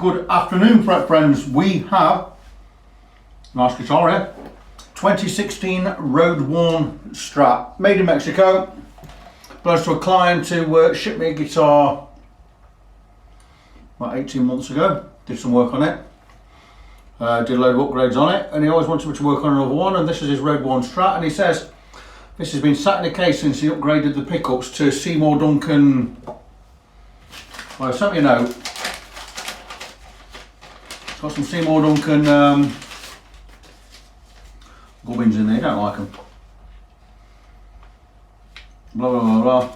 Good afternoon, fret friends. We have nice guitar here, 2016 road worn Strat, made in Mexico. Belongs to a client who shipped me a guitar about 18 months ago. Did some work on it, did a load of upgrades on it, and he always wanted me to work on another one. And this is his road worn Strat, and he says this has been sat in a case since he upgraded the pickups to Seymour Duncan. Well, sent me a note. It's got some Seymour Duncan gubbins in there, you don't like them. Blah blah blah blah.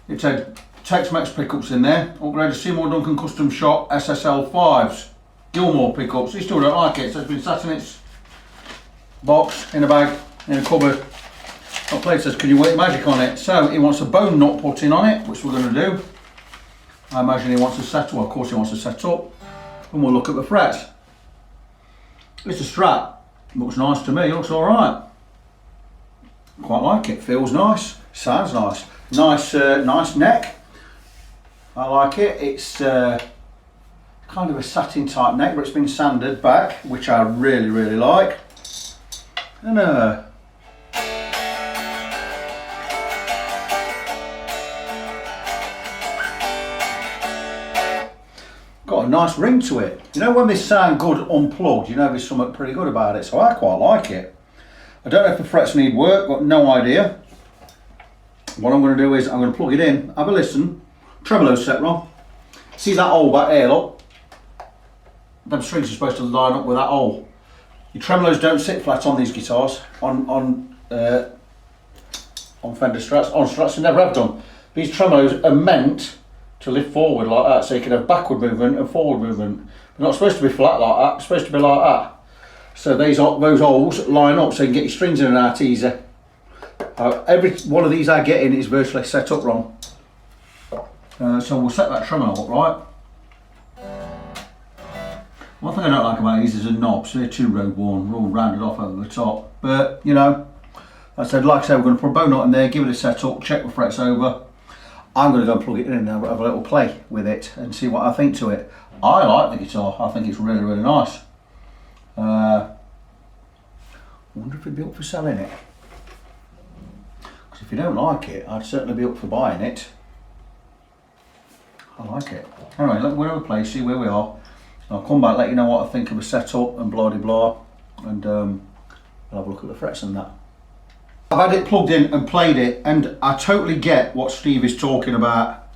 It said Tex-Mex pickups in there, upgraded Seymour Duncan custom shop SSL 5s, Gilmore pickups. He still don't like it, so it's been sat in its box, in a bag, in a cupboard. That plate says, can you work magic on it? So he wants a bone nut put in on it, which we're going to do. I imagine he wants to set up, well, of course he wants to set up, and we'll look at the frets. It's a Strat, looks nice to me, looks alright. Quite like it, feels nice, sounds nice. Nice neck, I like it. It's kind of a satin type neck, but it's been sanded back, which I really like. And got a nice ring to it. You know when they sound good unplugged, you know there's something pretty good about it, so I quite like it. I don't know if the frets need work, got no idea. What I'm going to do is I'm going to plug it in, have a listen, tremolo set wrong. See that hole back there, look? Them strings are supposed to line up with that hole. Your tremolos don't sit flat on these guitars, on Fender Strats, on Strats they never have done. These tremolos are meant to lift forward like that, so you can have backward movement and forward movement. They're not supposed to be flat like that, they're supposed to be like that. So those holes line up so you can get your strings in and out easy. Every one of these I get in is virtually set up wrong. So we'll set that tremolo up right. One thing I don't like about these is the knobs, they're too road worn, they're all rounded off over the top. But you know, like I said, we're going to put a bow knot in there, give it a set up, check the frets over. I'm going to go and plug it in and have a little play with it and see what I think to it. I like the guitar, I think it's really nice. I wonder if it'd be up for selling it. Because if you don't like it, I'd certainly be up for buying it. I like it. Anyway, we'll have a play, see where we are. I'll come back, let you know what I think of the setup and blah de blah, and I'll have a look at the frets and that. I've had it plugged in and played it, and I totally get what Steve is talking about.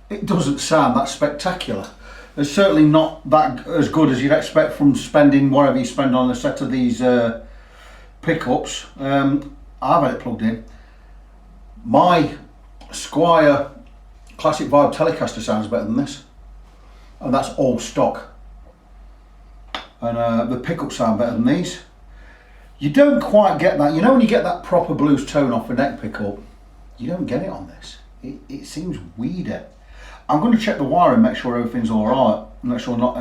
It doesn't sound that spectacular. It's certainly not that as good as you'd expect from spending whatever you spend on a set of these pickups. I've had it plugged in. My Squire Classic Vibe Telecaster sounds better than this, and that's all stock. And the pickups sound better than these. You don't quite get that, you know when you get that proper blues tone off a neck pickup, you don't get it on this. It seems weeder. I'm going to check the wiring, make sure everything's alright, make sure not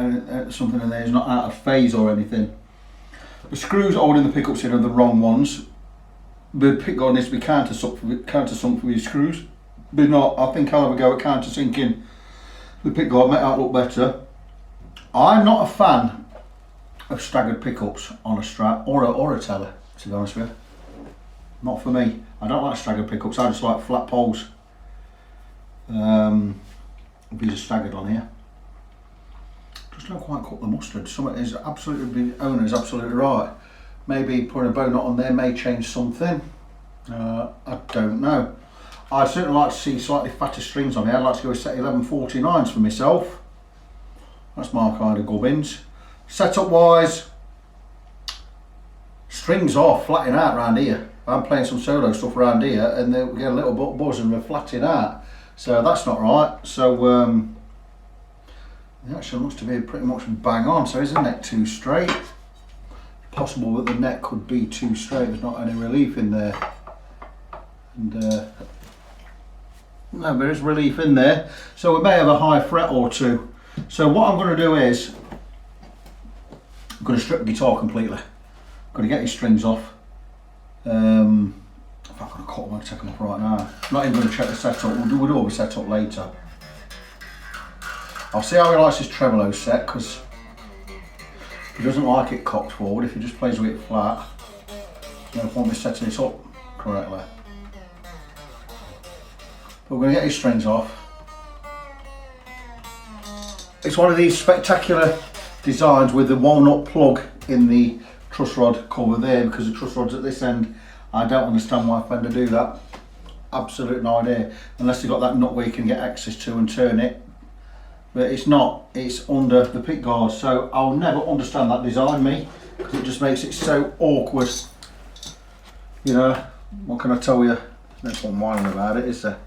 something in there is not out of phase or anything. The screws holding the pickups in are the wrong ones. The pickguard needs to be countersunk for these screws. They're not. I think I'll have a go at countersinking the pickguard, make that look better. I'm not a fan of staggered pickups on a Strat or a Tele, to be honest with you. Not for me. I don't like staggered pickups, I just like flat poles. These are staggered on here. Just don't quite cut the mustard. Something is absolutely, the owner is absolutely right. Maybe putting a bow knot on there may change something. I don't know. I'd certainly like to see slightly fatter strings on here. I'd like to go with set 1149s for myself. That's my kind of gubbins. Setup wise, strings are flatting out around here. I'm playing some solo stuff around here and they get a little bit buzz and they're flatting out. So that's not right. So it actually looks to be pretty much bang on. So is the neck too straight? Possible that the neck could be too straight, there's not any relief in there. And no, there is relief in there. So we may have a high fret or two. So what I'm going to do is I'm going to strip the guitar completely. I'm going to get these strings off. If I'm going to cut them, I'm going to take them off right now. I'm not even going to check the setup, we'll do all the setup later. I'll see how he likes his tremolo set, because he doesn't like it cocked forward. If he just plays with it flat, there's no point in setting it up correctly. But we're going to get his strings off. It's one of these spectacular designs with the walnut plug in the truss rod cover there, because the truss rod's at this end. I don't understand why Fender do that. Absolute no idea, unless you've got that nut where you can get access to and turn it. But it's not, it's under the pick guard, so I'll never understand that design, me, because it just makes it so awkward. You know, what can I tell you? There's no point whining about it, is there?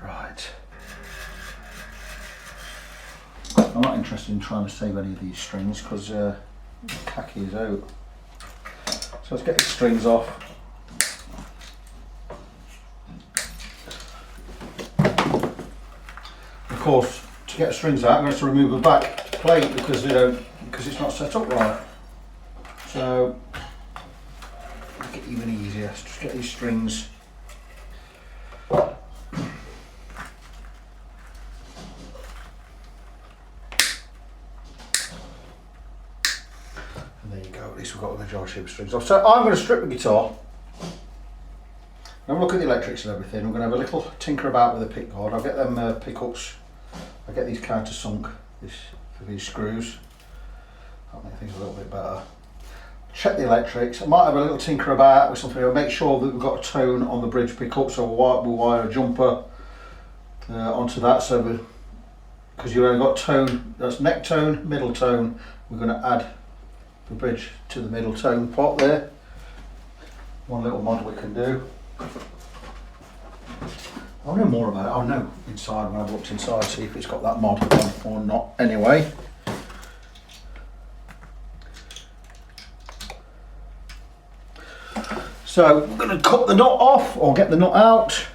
Right. I'm not interested in trying to save any of these strings, because khaki is out. So let's get the strings off. Of course, to get the strings out, I'm going to have to remove the back plate because it's not set up right. So make it even easier. Just get these strings. And there you go. At least we've got the majority of the strings off. So I'm going to strip the guitar. Have a look at the electrics and everything. I'm going to have a little tinker about with the pick guard. I'll get them pickups. I'll get these countersunk for these screws. That'll make things a little bit better. Check the electrics. I might have a little tinker about with something. I'll make sure that we've got a tone on the bridge pickup, so we'll wire a jumper onto that. So because you've only got tone, that's neck tone, middle tone. We're going to add the bridge to the middle tone pot there. One little mod we can do. I'll know more about it. I'll know inside when I've looked inside, see if it's got that mod on or not anyway. So we're going to cut the nut off or get the nut out.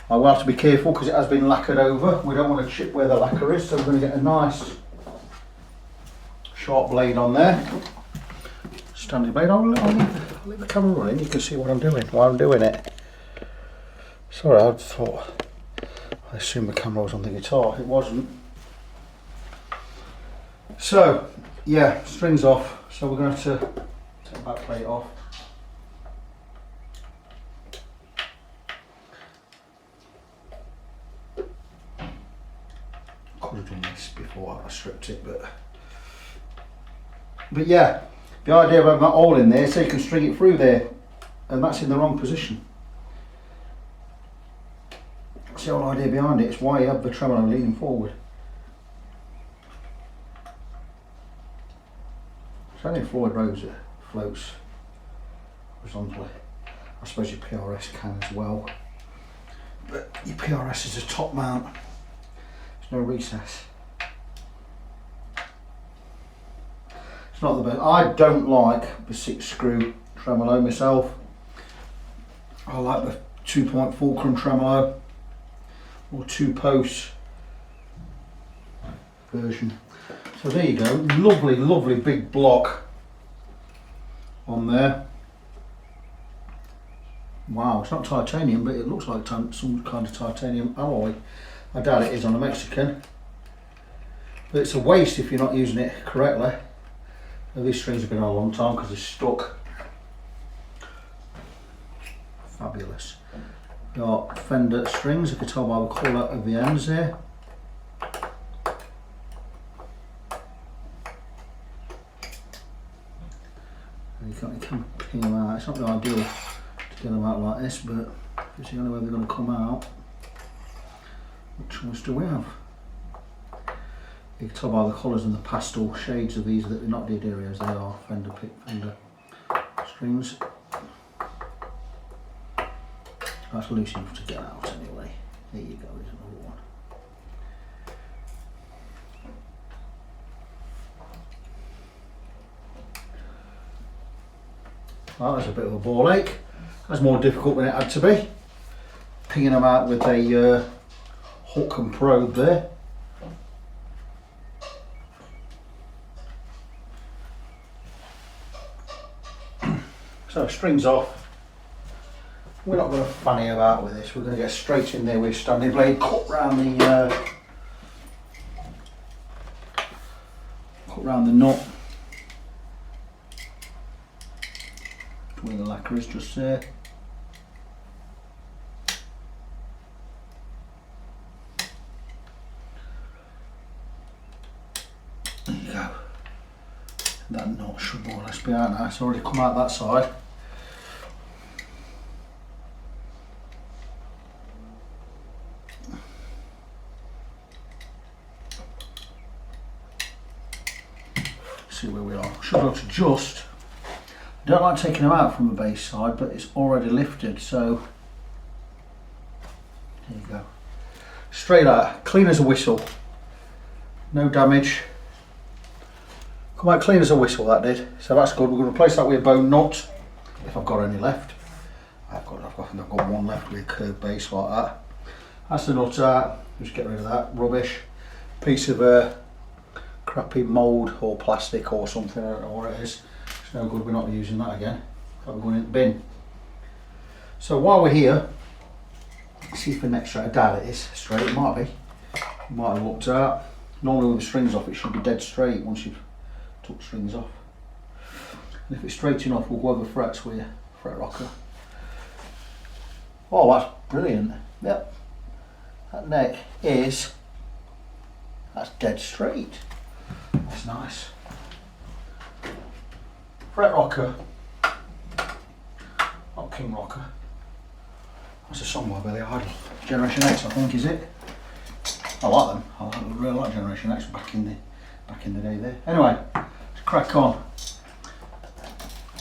I will have to be careful because it has been lacquered over. We don't want to chip where the lacquer is, so we're going to get a nice sharp blade on there. Standing blade. I'll leave the camera running. You can see what I'm doing while I'm doing it. Sorry, I assumed the camera was on the guitar. It wasn't. So yeah, strings off. So we're going to have to take the back plate off. Could have done this before I stripped it, but yeah. The idea of having that hole in there so you can string it through there, and that's in the wrong position. That's the whole idea behind it. It's why you have the tremolo leaning forward. It's only a Floyd Rose that floats horizontally. I suppose your PRS can as well, but your PRS is a top mount. There's no recess. It's not the best. I don't like the 6-screw tremolo myself. I like the 2-point fulcrum tremolo or 2-post version. So there you go, lovely, lovely big block on there. Wow, it's not titanium, but it looks like some kind of titanium alloy. I doubt it is on a Mexican, but it's a waste if you're not using it correctly. Now, these strings have been on a long time because they're stuck. Fabulous. Got Fender strings, you can tell by the colour of the ends there. And you can ping them out. It's not the ideal to get them out like this, but it's the only way they're going to come out. What choice do we have? You can tell by the colours and the pastel shades of these that they're not D'Adderios, they are Fender strings. That's loose enough to get out anyway. There you go, there's another one. Well, that's a bit of a ball ache. That's more difficult than it had to be. Pinging them out with a hook and probe there. So strings off. We're not going to fanny about with this. We're going to get straight in there with standing blade, cut round the cut round the nut where the lacquer is, just there. There you go. That nut should more or less be out now. It's already come out that side. See where we are. Should go to just. I don't like taking them out from the base side, but it's already lifted, so there you go. Straight out, clean as a whistle. No damage. Come out clean as a whistle, that did. So that's good. We're going to replace that with a bone nut, if I've got any left. I've got one left with a curved base like that. That's the nut out. Just get rid of that rubbish. Piece of crappy mould or plastic or something, I don't know what it is. It's no good, we're not using that again. We're going in the bin. So while we're here, see if the next straight, I doubt it is straight, it might be. You might have looked out. Normally with the strings off it should be dead straight once you've took the strings off. And if it's straight enough, we'll go over frets with a fret rocker. Oh, that's brilliant. Yep. That neck is, that's dead straight. That's nice. Fret rocker, not King Rocker. That's a song by Billy Idol. Generation X, I think, is it? I like them. I really like Generation X back in the day there. Anyway, let's crack on.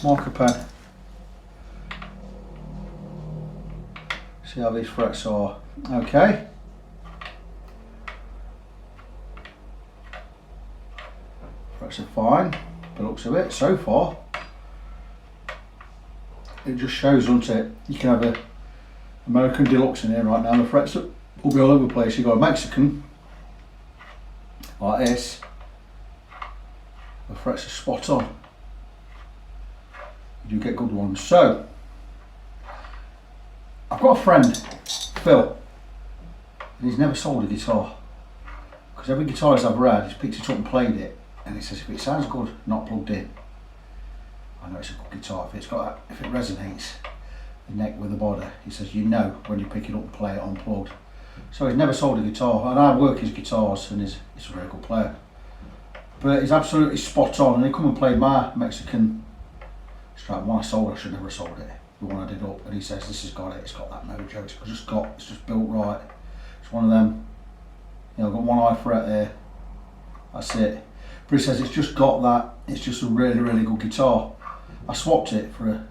Marker pen. See how these frets are. Okay. Frets are fine. The looks of it so far. It just shows, doesn't it? You can have a American Deluxe in here right now. The frets will be all over the place. You've got a Mexican like this. The frets are spot on. You do get good ones. So I've got a friend, Phil, and he's never sold a guitar because every guitar I've ever had, he's picked it up and played it, and he says if it sounds good, not plugged in, I know it's a good guitar. If it resonates, the neck with the body, he says you know when you pick it up and play it unplugged. So he's never sold a guitar, and I work his guitars, and he's a very good player. But he's absolutely spot on, and he come and played my Mexican Strat. One I sold, I should never have sold it. The one I did up, and he says this has got it. It's got that mojo. It's just built right. It's one of them. You know, I've got one eye fret there. That's it. But he says it's just got that. It's just a really, really good guitar. I swapped it for a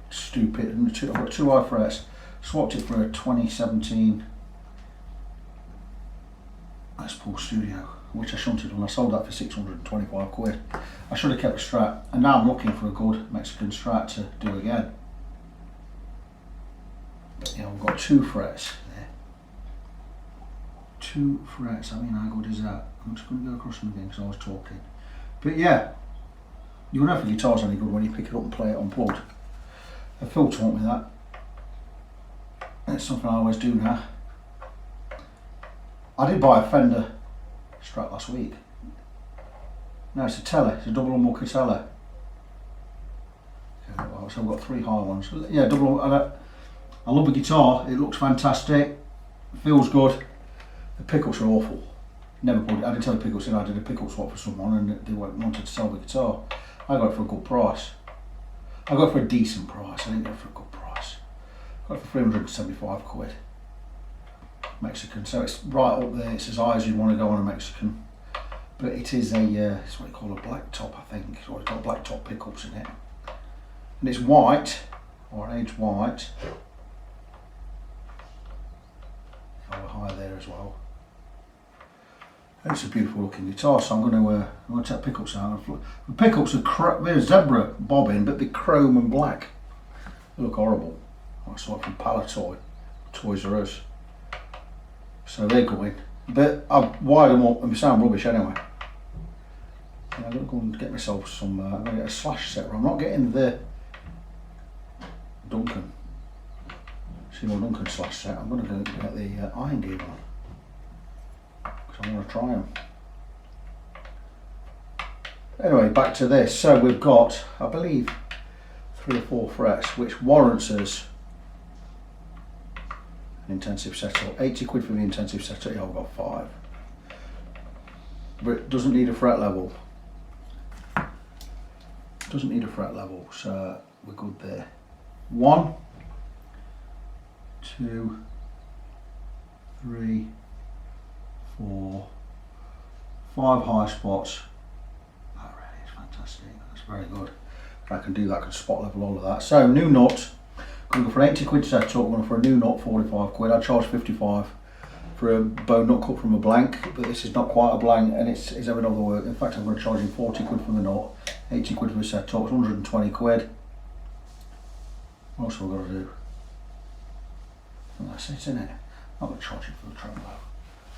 stupid. I've got two eye frets. Swapped it for a 2017 Les Paul Studio, which I shunted, and I sold that for 625 quid. I should have kept a Strat, and now I'm looking for a good Mexican Strat to do again. But yeah, we've got two frets there. Two frets, I mean, how good is that? I'm just going to go across them again because I was talking. But yeah, you'll know if the guitar's any good when you pick it up and play it unplugged. And Phil taught me that. And it's something I always do now. I did buy a Fender Strat last week. No, it's a Tele, it's a double humbucker Tele. So I've got three high ones. Yeah, double. I love the guitar, it looks fantastic, feels good. The pickups are awful. Never bought it. I didn't tell the pickups, I did a pickup swap for someone and they wanted to sell the guitar. I got it for a good price. I got it for a decent price, I didn't get it for a good price. I got it for 375 quid. Mexican, so it's right up there, it's as high as you'd want to go on a Mexican. But it is a, it's what you call a black top, I think. It's got black top pickups in it. And it's white, or an aged white. Over high there as well. And it's a beautiful looking guitar, so I'm going to take pickups out. The pickups are they're zebra bobbin, but they're chrome and black. They look horrible. I saw it from Palatoy, Toys R Us. So they're going. But I've wired them up and they sound rubbish anyway. And I'm going to go and get myself some, I'm going to get a slash set. I'm not getting the Duncan. Seymour Duncan slash set. I'm going to go get the iron gear one. Because I want to try them. Anyway, back to this. So we've got, I believe, 3 or 4 frets, which warrants us an intensive setup. 80 quid for the intensive setup. Yeah, I've got 5. But it doesn't need a fret level. Doesn't need a fret level, so we're good there. 1, 2, 3, 4, 5 high spots. That really is fantastic. That's very good. If I can do that, I can spot level all of that. So new nut. I'm going to go for an 80 quid setup. I'm going for a new nut, 45 quid. I charge 55 for a bone nut cut from a blank, but this is not quite a blank, and it's having all the work. In fact, I'm going to charge him 40 quid for the nut, 80 quid for the setup. It's 120 quid. What else have I got to do? And that's it, isn't it? I'm not going to charge him for the tremolo.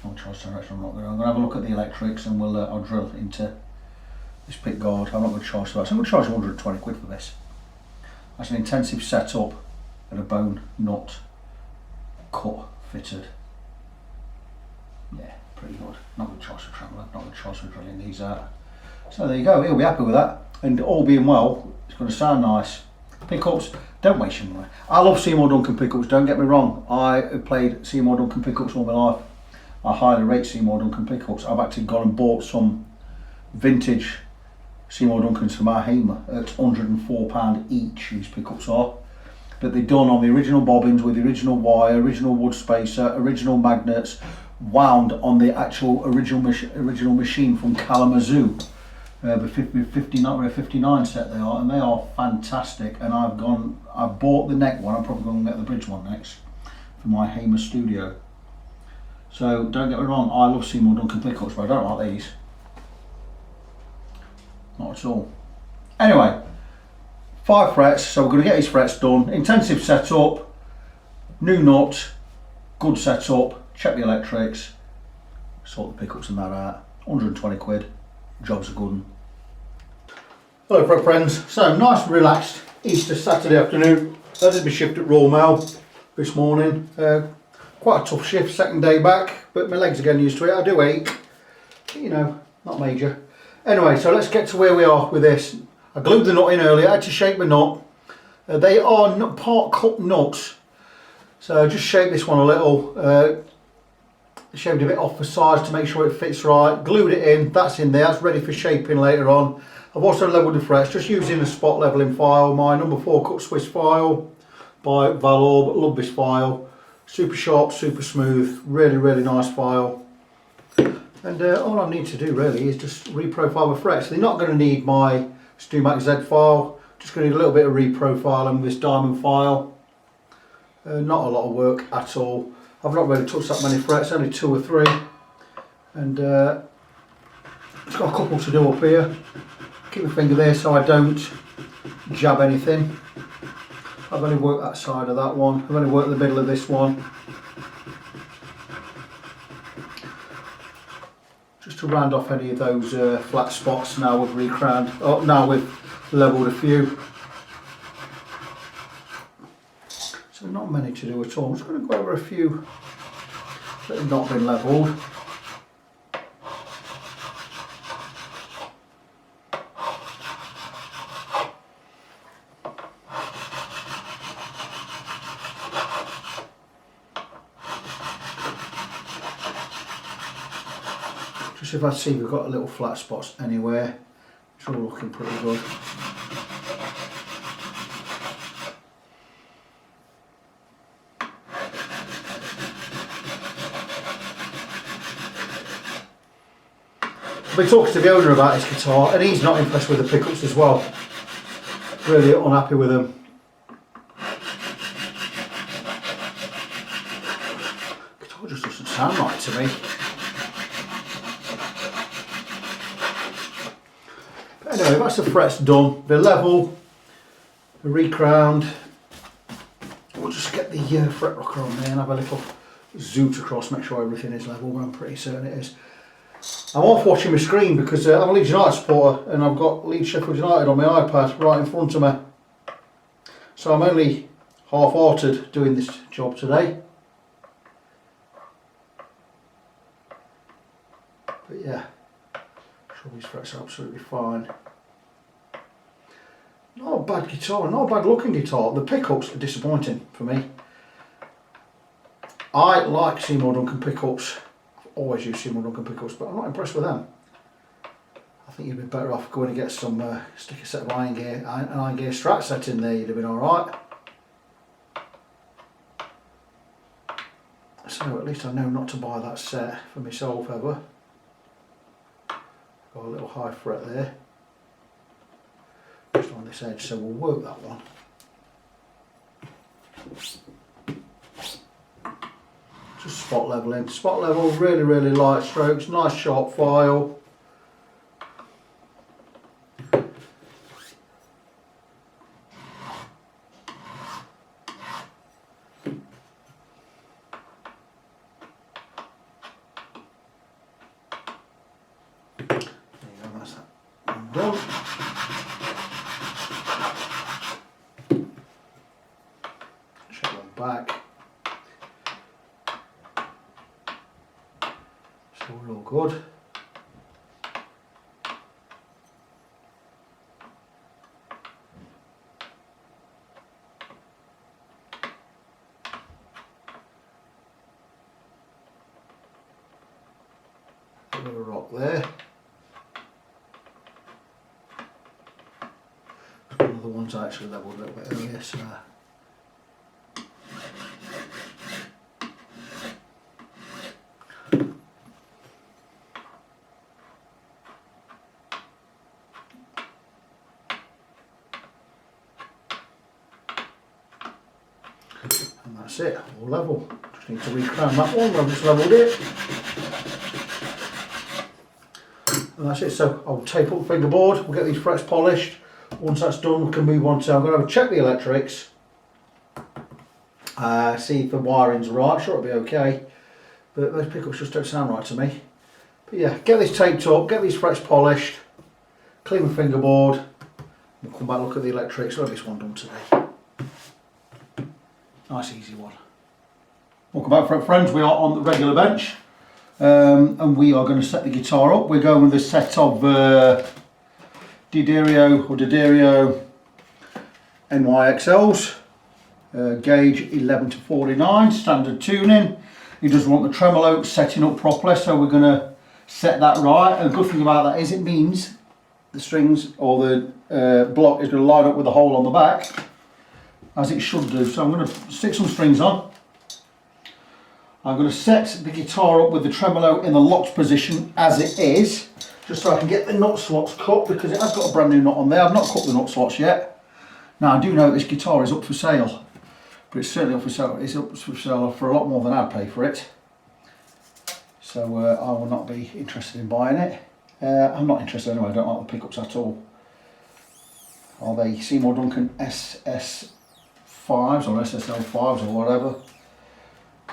I'm going to charge direction. I'm going to have a look at the electrics, and I'll drill into this pick guard. I'm not going to charge for that. So I'm going to charge 120 quid for this. That's an intensive setup and a bone nut cut fitted. Yeah, pretty good. Not going to charge for tremolo. Not going to charge for drilling these out. So there you go. He'll be happy with that. And all being well, it's going to sound nice. Pickups, don't waste your money. I love Seymour Duncan pickups, don't get me wrong. I played Seymour Duncan pickups all my life. I highly rate Seymour Duncan pickups. I've actually gone and bought some vintage Seymour Duncans for my Hamer at £104 each, these pickups are. But they're done on the original bobbins with the original wire, original wood spacer, original magnets, wound on the actual original machine from Kalamazoo. The 59 set they are, and they are fantastic. And I've bought the neck one. I'm probably going to get the bridge one next for my Hamer Studio. So don't get me wrong, I love Seymour Duncan pickups, but I don't like these. Not at all. Anyway, 5 frets, so we're going to get his frets done. Intensive setup, new nut, good setup, check the electrics, sort the pickups and that out. 120 quid. Job's a good one. Hello fret friends, so nice relaxed Easter Saturday afternoon. I did my shift at Royal Mail this morning. Quite a tough shift, second day back, but my legs are getting used to it. I do ache, you know, not major. Anyway, so let's get to where we are with this. I glued the nut in earlier, I had to shape the nut. They are part cut nuts, so I just shaped this one a little. Shaved a bit off the sides to make sure it fits right, glued it in, that's in there, that's ready for shaping later on. I've also levelled the frets, just using a spot levelling file, my number 4 cut Swiss file by Valor, love this file, super sharp, super smooth, really nice file. And all I need to do really is just reprofile the frets. They're not going to need my StuMac Z file, just going to need a little bit of reprofiling with this diamond file. Not a lot of work at all. I've not really touched that many frets, only 2 or 3, and it's got a couple to do up here. Keep my finger there so I don't jab anything. I've only worked that side of that one, I've only worked the middle of this one. Just to round off any of those flat spots. Now we've recrowned, oh, now we've levelled a few. So not many to do at all. I'm just going to go over a few that have not been levelled. Just if I see we've got a little flat spots anywhere, it's all looking pretty good. I've been talking to the owner about his guitar and he's not impressed with the pickups as well. Really unhappy with them. Guitar just doesn't sound right to me. But anyway, that's the frets done. They're level, they're recrowned. We'll just get the fret rocker on there and have a little zoot across, make sure everything is level, but I'm pretty certain it is. I'm off watching my screen because I'm a Leeds United supporter and I've got Leeds Sheffield United on my iPad right in front of me. So I'm only half-hearted doing this job today. But yeah, sure these frets are absolutely fine. Not a bad guitar, not a bad looking guitar. The pickups are disappointing for me. I like Seymour Duncan pickups. I've always used Seymour Duncan pickups, but I'm not impressed with them. I think you'd be better off going and get some, stick a set of iron gear Strat set in there, you'd have been alright. So at least I know not to buy that set for myself ever. Got a little high fret there. Just on this edge, so we'll work that one. Just spot leveling. Spot level, really, really light strokes, nice sharp file. Done. Check one back. So we're all good. Bit of a rock there. One of the ones I actually levelled a little bit earlier, so and that's it, all level. Just need to recrown that one, I've just levelled it. And that's it, so I'll tape up the fingerboard, we'll get these frets polished. Once that's done, we can move on to, I'm going to have a check the electrics, see if the wiring's right. Sure, it'll be okay, but those pickups just don't sound right to me. But yeah, get this taped up, get these frets polished, clean the fingerboard, we'll come back and look at the electrics. We'll have this one done today. Nice easy one. Welcome back, friends. We are on the regular bench, and we are going to set the guitar up. We're going with a set of D'Addario NYXLs, gauge 11 to 49, standard tuning. He doesn't want the tremolo setting up properly, so we're going to set that right. And the good thing about that is it means the strings or the block is going to line up with the hole on the back, as it should do. So I'm going to stick some strings on. I'm going to set the guitar up with the tremolo in the locked position as it is, just so I can get the nut slots cut, because it has got a brand new nut on there. I've not cut the nut slots yet. Now I do know this guitar is up for sale, but it's certainly up for sale. It's up for sale for a lot more than I'd pay for it. So I will not be interested in buying it. I'm not interested anyway, I don't like the pickups at all. Are they Seymour Duncan SS5s or SSL5s or whatever?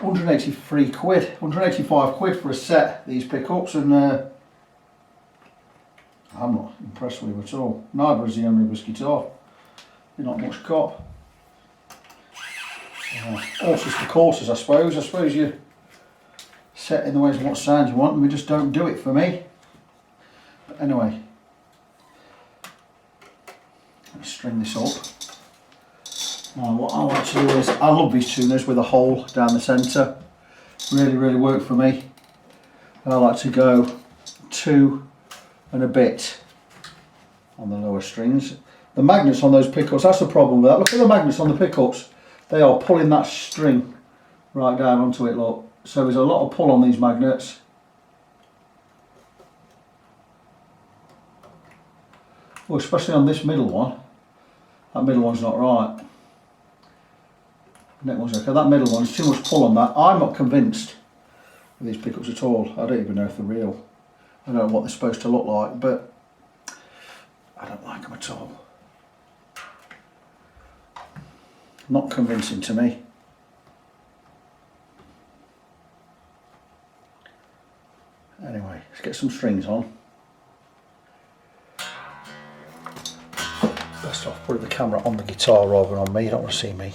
183 quid, 185 quid for a set, these pickups, and I'm not impressed with them at all. Neither is the omnibus guitar. They're not much cop. Horses for courses, I suppose. I suppose you set in the ways of what sound you want, and we just don't do it for me. But anyway, let's string this up. Now what I like to do is, I love these tuners with a hole down the centre. Really, really work for me. And I like to go 2 and a bit on the lower strings. The magnets on those pickups, that's the problem with that. Look at the magnets on the pickups. They are pulling that string right down onto it, look. So there's a lot of pull on these magnets. Well, especially on this middle one. That middle one's not right. Neck one's okay. That middle one, there's too much pull on that. I'm not convinced with these pickups at all. I don't even know if they're real. I don't know what they're supposed to look like, but I don't like them at all. Not convincing to me. Anyway, let's get some strings on. Best off putting the camera on the guitar rather than on me. You don't want to see me.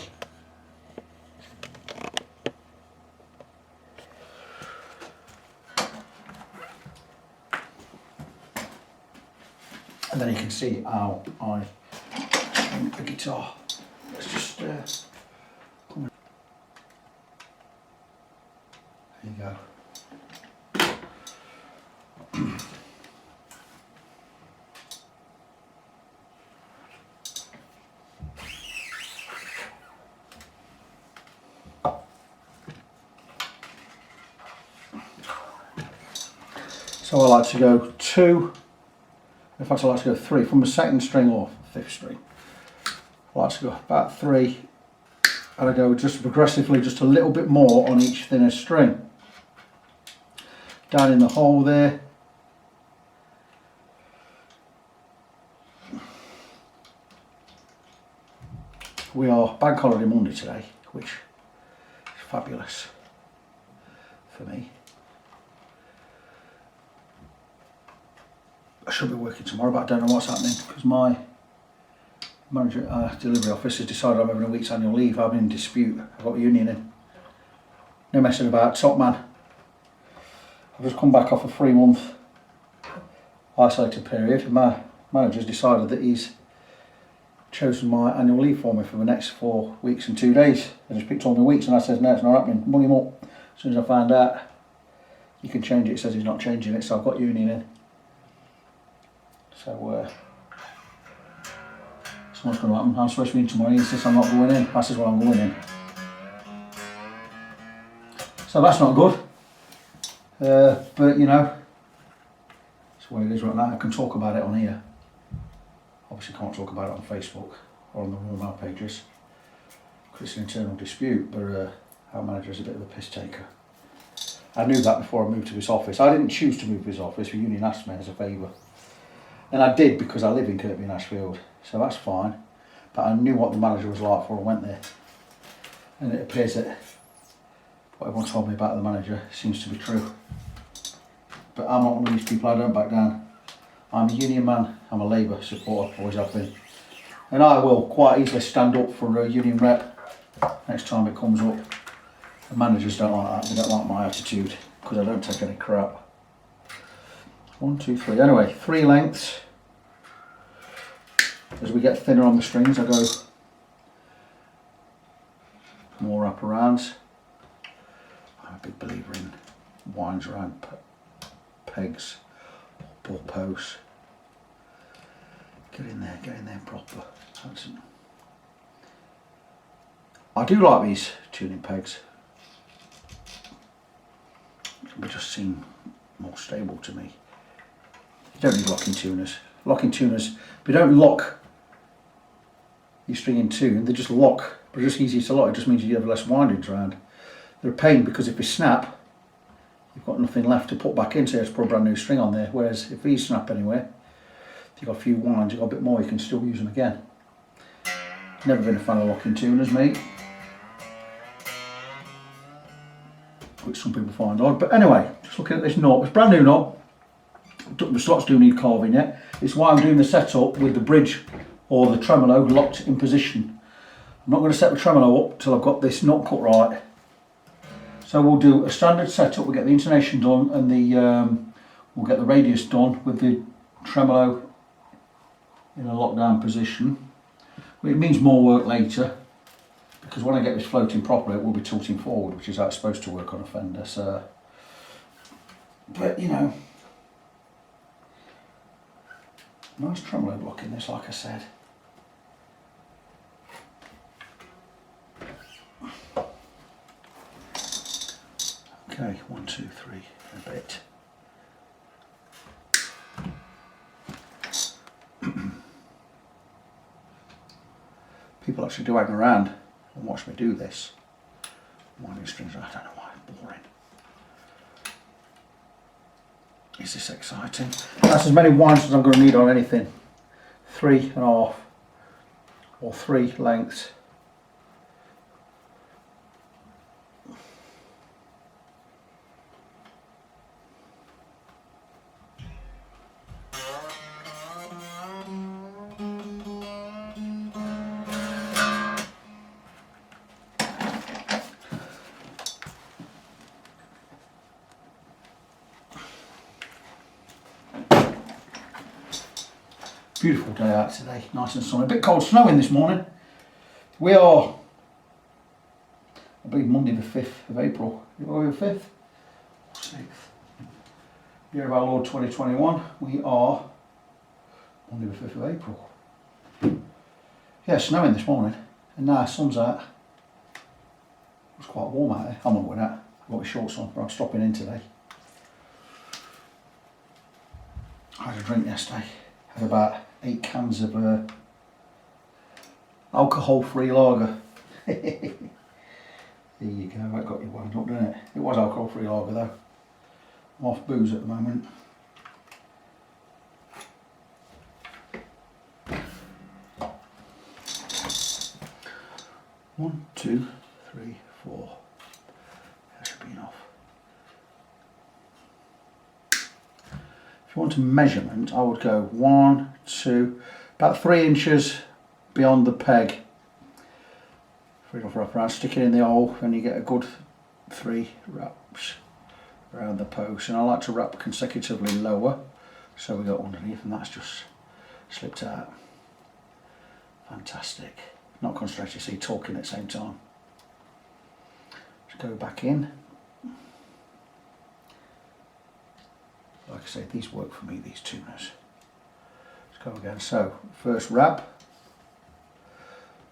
And then you can see how I string the guitar. Let's just come in. There you go. So I like to go 2, in fact I like to go 3 from the 2nd string or 5th string. I like to go about 3 and I go just progressively just a little bit more on each thinner string. Down in the hole there. We are Bank Holiday Monday today, which is fabulous for me. I should be working tomorrow, but I don't know what's happening because my manager delivery office has decided I'm having a week's annual leave. I'm in dispute. I've got a union in. No messing about. Top man. I've just come back off a 3-month isolated period. My manager's decided that he's chosen my annual leave for me for the next 4 weeks and 2 days. They just picked all my weeks and I said no, it's not happening. Bung him up. As soon as I find out you can change it, it says he's not changing it, so I've got union in. So what's going to happen? I'm supposed to be in tomorrow. He insists I'm not going in. That's why I'm going in. So that's not good. But you know, that's the way it is right now. I can talk about it on here. Obviously can't talk about it on Facebook or on the normal pages because it's an internal dispute, but our manager is a bit of a piss taker. I knew that before I moved to this office. I didn't choose to move to this office, the union asked me as a favour. And I did because I live in Kirkby and Ashfield, so that's fine. But I knew what the manager was like before I went there. And it appears that what everyone told me about the manager seems to be true. But I'm not one of these people, I don't back down. I'm a union man, I'm a Labour supporter, always have been. And I will quite easily stand up for a union rep next time it comes up. The managers don't like that, they don't like my attitude because I don't take any crap. 1, 2, 3. Anyway, 3 lengths. As we get thinner on the strings, I go more wraparounds. I'm a big believer in winds around pegs, ball posts. Get in there proper. I do like these tuning pegs. They just seem more stable to me. You don't need locking tuners. Locking tuners, but don't lock your string in tune, they just lock, but they're just easier to lock. It just means you have less windings around. They're a pain because if they snap, you've got nothing left to put back in, so you have to put a brand new string on there. Whereas if these snap anywhere, if you've got a few winds, you've got a bit more, you can still use them again. Never been a fan of locking tuners, mate. Which some people find odd. But anyway, just looking at this knob, it's a brand new knob. The slots do need carving yet. It's why I'm doing the setup with the bridge or the tremolo locked in position. I'm not going to set the tremolo up till I've got this nut cut right. So we'll do a standard setup, we'll get the intonation done and we'll get the radius done with the tremolo in a lockdown position. It means more work later because when I get this floating properly it will be tilting forward, which is how it's supposed to work on a Fender. So, but you know, nice tremolo block in this, like I said. Okay, 1, 2, 3, a bit. People actually do hang around and watch me do this. Winding strings, I don't know why, boring. Is this exciting? That's as many winds as I'm going to need on anything. 3.5 or 3 lengths. Beautiful day out today, nice and sunny. A bit cold snowing this morning. We are, I believe, Monday the 5th of April. Are we the 5th? 6th. Year of our Lord 2021. We are Monday the 5th of April. Yeah, snowing this morning, and now sun's out. It's quite warm out here. I'm not going out. I've got my shorts on, but I'm stopping in today. I had a drink yesterday. Had about 8 cans of alcohol-free lager. There you go, that got you wound up, didn't it? It was alcohol-free lager though. I'm off booze at the moment. One, two, three, four. That should be enough. If you want a measurement, I would go 1, 2, about 3 inches beyond the peg. 3 enough wrap around, stick it in the hole, and you get a good 3 wraps around the post. And I like to wrap consecutively lower, so we go underneath, and that's just slipped out. Fantastic. Not concentrating, see, talking at the same time. Let's go back in. Like I say, these work for me, these tuners. Let's go again. So, first wrap,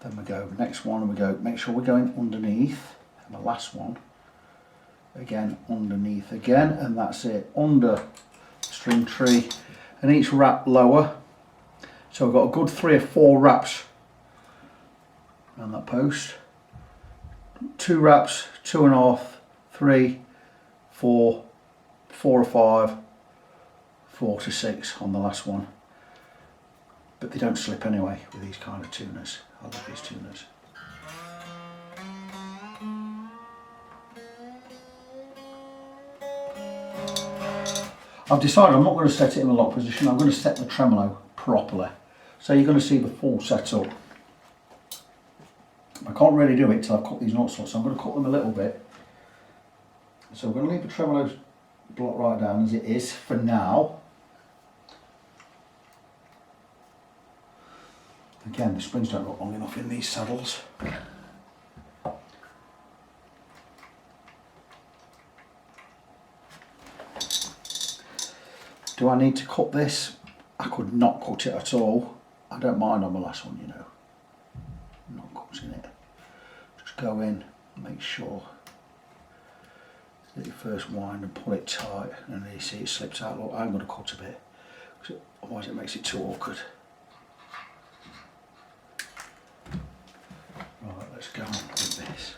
then we go next one, and we go, make sure we're going underneath, and the last one, again, underneath again, and that's it, under string tree, and each wrap lower. So we've got a good 3 or 4 wraps around that post. 2 wraps, 2.5, 3, 4, 4 or 5, 4 to 6 on the last one, but they don't slip anyway with these kind of tuners. I love these tuners. I've decided I'm not going to set it in a lock position, I'm going to set the tremolo properly. So you're going to see the full setup. I can't really do it till I've cut these knots off, so I'm going to cut them a little bit. So we're going to leave the tremolo block right down as it is for now. Again, the springs don't look long enough in these saddles. Do I need to cut this? I could not cut it at all. I don't mind on the last one, you know. I'm not cutting it. Just go in, make sure that you first wind and pull it tight, and then you see it slips out. Look, I'm going to cut a bit, because otherwise it makes it too awkward. Right, let's go on with this.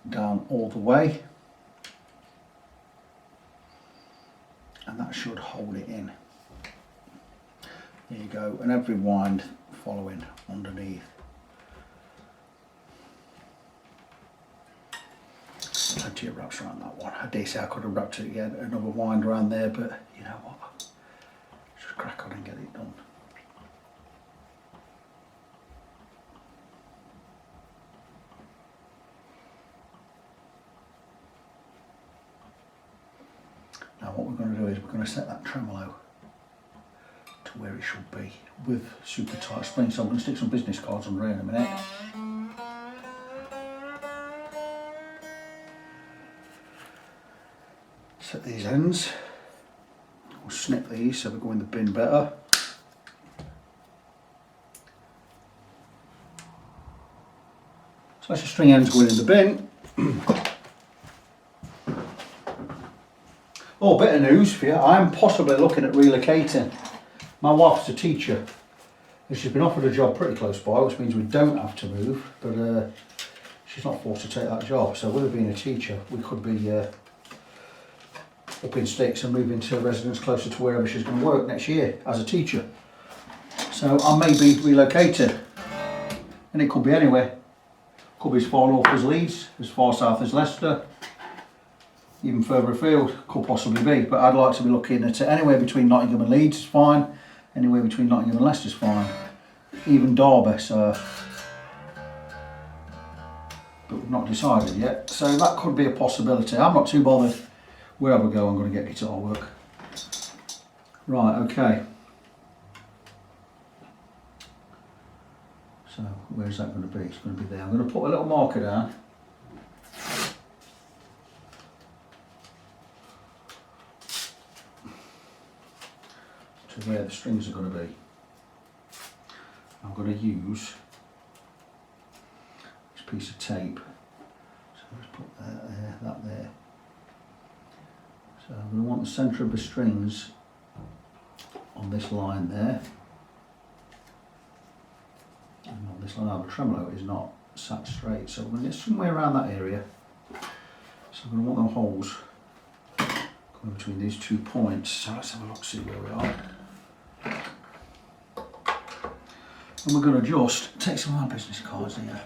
Down all the way. And that should hold it in. There you go, and every wind following underneath. Plenty of wraps around that one. I dare say I could have wrapped it again, another wind around there, but you know what? Just crack on and get it done. Now what we're going to do is we're going to set that tremolo to where it should be with super tight springs. So I'm going to stick some business cards under here in a minute. Set these ends. We'll snip these so they go in the bin better. So that's your string ends going in the bin. Oh, bit of news for you. I'm possibly looking at relocating. My wife's a teacher, and she's been offered a job pretty close by, which means we don't have to move, but she's not forced to take that job. So with her being a teacher, we could be up in sticks and move into a residence closer to wherever she's going to work next year as a teacher. So I may be relocated, and it could be anywhere. Could be as far north as Leeds, as far south as Leicester, even further afield, could possibly be, but I'd like to be looking at anywhere between Nottingham and Leeds is fine, anywhere between Nottingham and Leicester is fine, even Derby, so, but we've not decided yet, so that could be a possibility. I'm not too bothered wherever I go, I'm going to get guitar work. Right, okay. So where's that going to be? It's going to be there. I'm going to put a little marker down. To where the strings are going to be. I'm going to use this piece of tape. So let's put that there, that there. So I'm going to want the centre of the strings on this line there. And on this line, the tremolo is not sat straight, so I'm going to get somewhere around that area. So I'm going to want them holes going between these 2 points. So let's have a look, see where we are. And we're going to just take some of our business cards here.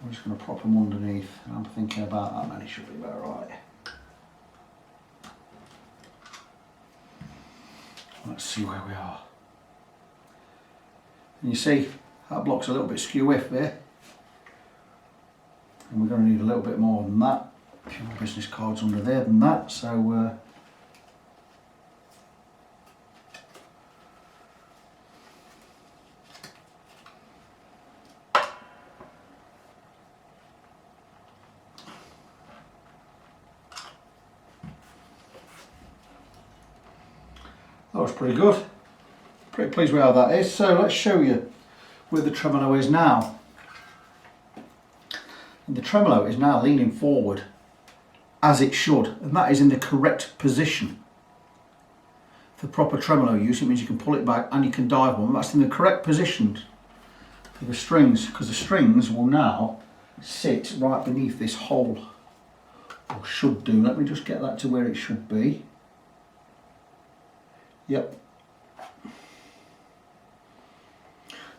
I'm just going to prop them underneath, and I'm thinking about that many should be about right. Let's see where we are. And you see, that block's a little bit skew-iff there. And we're going to need a little bit more than that. A few more business cards under there than that, so that was pretty good. Pretty pleased with how that is. So let's show you where the tremolo is now. And the tremolo is now leaning forward as it should, and that is in the correct position. For proper tremolo use, it means you can pull it back and you can dive one. That's in the correct position for the strings, because the strings will now sit right beneath this hole, or should do. Let me just get that to where it should be. Yep.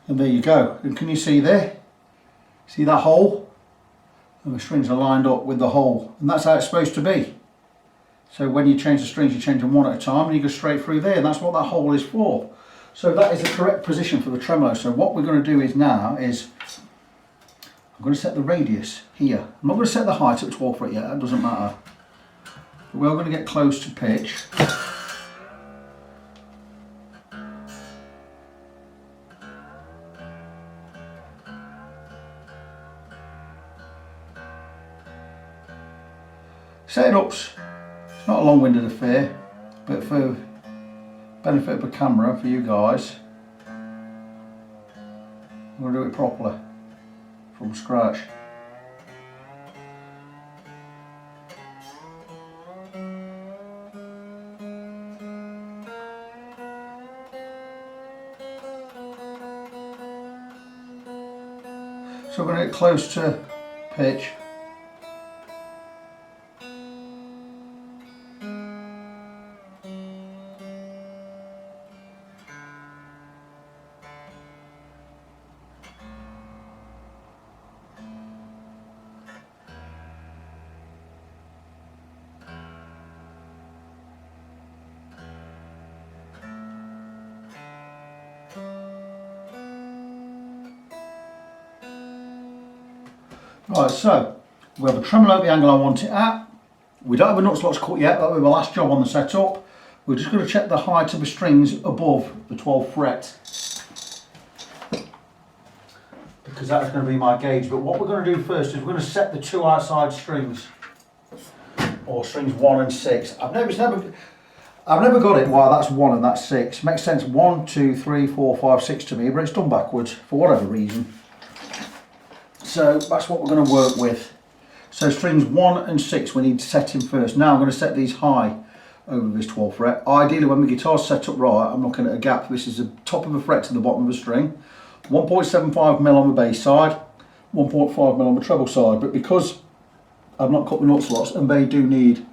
And there you go. And can you see there? See that hole? And the strings are lined up with the hole. And that's how it's supposed to be. So when you change the strings, you change them one at a time and you go straight through there. And that's what that hole is for. So that is the correct position for the tremolo. So what we're going to do is now is I'm going to set the radius here. I'm not going to set the height at 12 fret yet. That doesn't matter. But we're going to get close to pitch. Setting up's not a long-winded affair, but for benefit of the camera, for you guys, I'm going to do it properly, from scratch. So we're going to get close to pitch. Right, so we have a tremolo at the angle I want it at. We don't have a nut slots cut yet, that was my last job on the setup. We're just going to check the height of the strings above the 12th fret, because that is going to be my gauge. But what we're going to do first is we're going to set the 2 outside strings, or strings 1 and 6. I've never got it why that's 1 and that's 6. Makes sense, 1, 2, 3, 4, 5, 6 to me, but it's done backwards for whatever reason. So that's what we're going to work with. So strings 1 and 6 we need setting first. Now I'm going to set these high over this 12th fret. Ideally when the guitar's set up right, I'm looking at a gap. This is the top of the fret to the bottom of the string. 1.75mm on the bass side, 1.5mm on the treble side. But because I've not cut the nut slots, and they do need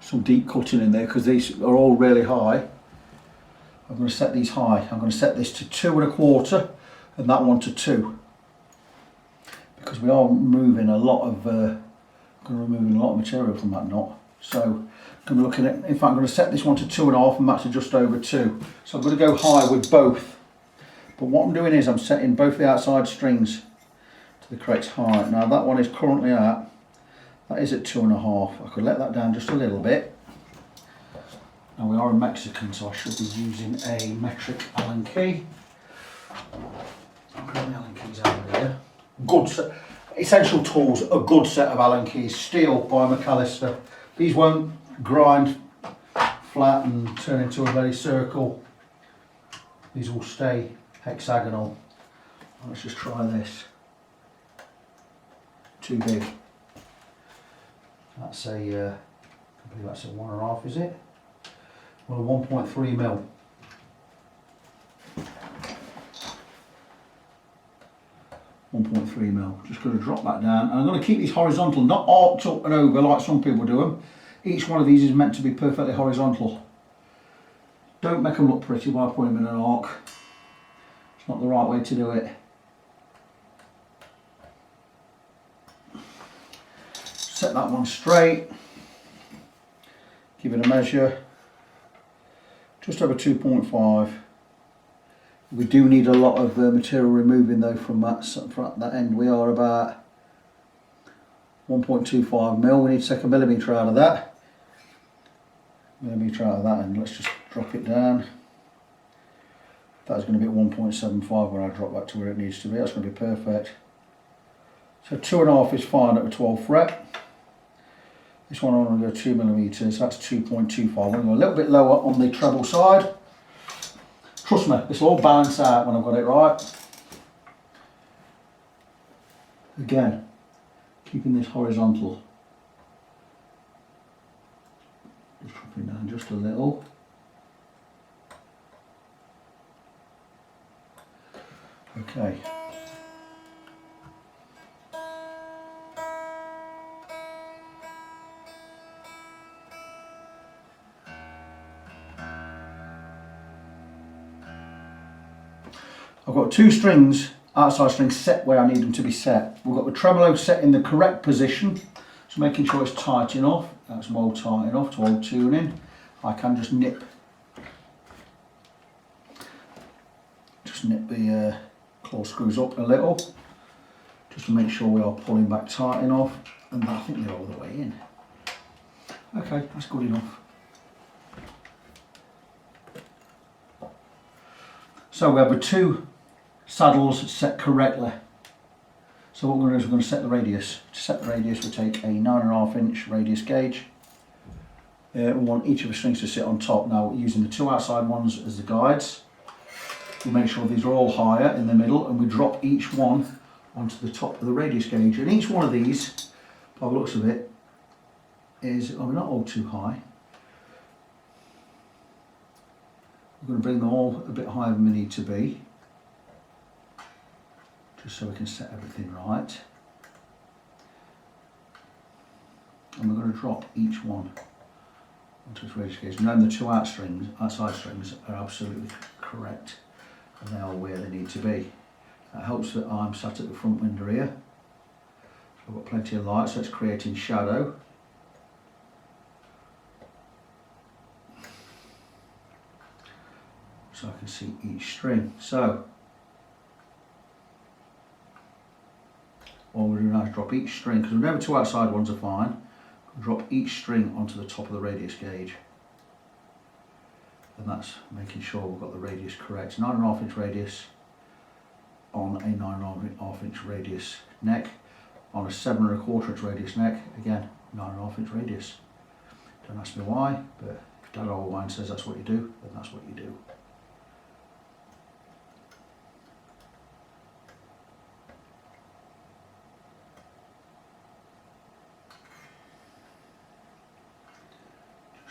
some deep cutting in there because these are all really high, I'm going to set these high. I'm going to set this to 2 1/4 and that one to 2. Because we are moving a lot of material from that knot. So I'm going to be looking at, in fact I'm going to set this one to 2 1/2 and that's to just over 2. So I'm going to go high with both. But what I'm doing is I'm setting both the outside strings to the correct height. Now that one is currently at, that is at 2 1/2. I could let that down just a little bit. Now we are a Mexican, so I should be using a metric Allen key. I've got the Allen keys out here. Good set. Essential Tools, a good set of Allen keys. Steel by McAllister. These won't grind flat and turn into a bloody circle. These will stay hexagonal. Let's just try this. Too big. That's a, I believe that's a 1.5, is it? Well, a 1.3 mil. Just going to drop that down, and I'm going to keep these horizontal, not arced up and over like some people do them. Each one of these is meant to be perfectly horizontal. Don't make them look pretty by putting them in an arc. It's not the right way to do it. Set that one straight. Give it a measure. Just over 2.5. We do need a lot of material removing though from that end. We are about 1.25 mil. We need to take a millimetre out of that. Millimetre out of that end. Let's just drop it down. That's going to be at 1.75 when I drop that to where it needs to be. That's going to be perfect. So 2.5 is fine at the 12th fret. This one I'm going to go 2 millimetres. That's 2.25. I'm going to go a little bit lower on the treble side. Trust me, this will all balance out when I've got it right. Again, keeping this horizontal. Just dropping down just a little. Okay. I've got two strings, outside strings set where I need them to be set. We've got the tremolo set in the correct position, so making sure it's tight enough. That's well tight enough to hold tuning. I can just nip the claw screws up a little, just to make sure we are pulling back tight enough, and I think they're all the way in. Okay, that's good enough. So we have the two saddles set correctly. So what we're going to do is we're going to set the radius. To set the radius we take a 9.5 inch radius gauge. We want each of the strings to sit on top. Now using the two outside ones as the guides, we make sure these are all higher in the middle, and we drop each one onto the top of the radius gauge. And each one of these, by the looks of it, is, well, we're not all too high. We're going to bring them all a bit higher than we need to be, just so we can set everything right. And we're going to drop each one onto its radius gauge. Now the two outside strings are absolutely correct, and they are where they need to be. That helps that I'm sat at the front window here. So I've got plenty of light, so it's creating shadow. So I can see each string. So what we're doing now is drop each string, because remember two outside ones are fine. Drop each string onto the top of the radius gauge, and that's making sure we've got the radius correct. 9.5 inch radius on a 9.5 inch radius neck, on a 7.25 inch radius neck, again 9.5 inch radius. Don't ask me why, but if Dad old wine says that's what you do, then that's what you do.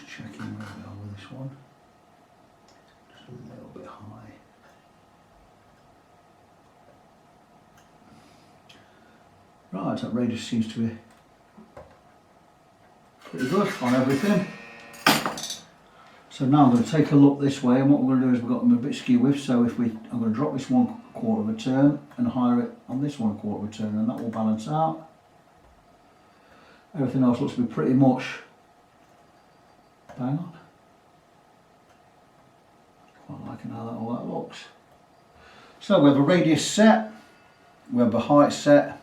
Checking where we are with this one. Just a little bit high. Right, that radius seems to be pretty good on everything. So now I'm going to take a look this way, and what we're going to do is we've got them a bit skew with, so I'm going to drop this 1/4 of a turn and higher it on this 1/4 of a turn, and that will balance out. Everything else looks to be pretty much bang on. Quite liking how all that looks. So we have a radius set, we have a height set,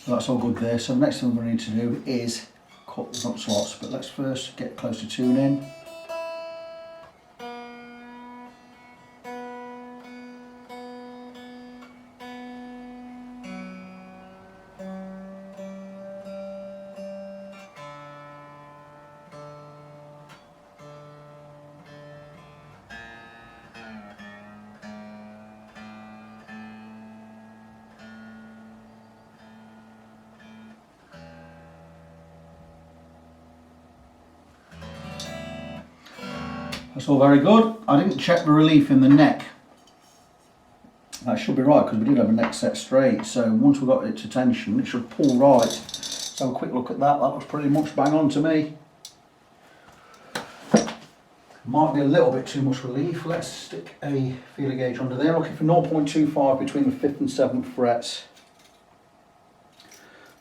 so that's all good there. So the next thing we're going to need to do is cut the nut slots, but let's first get close to tuning. That's all very good. I didn't check the relief in the neck. That should be right because we did have a neck set straight. So once we've got it to tension, it should pull right. Let's have a quick look at that. That looks pretty much bang on to me. Might be a little bit too much relief. Let's stick a feeler gauge under there. Looking for 0.25 between the 5th and 7th frets.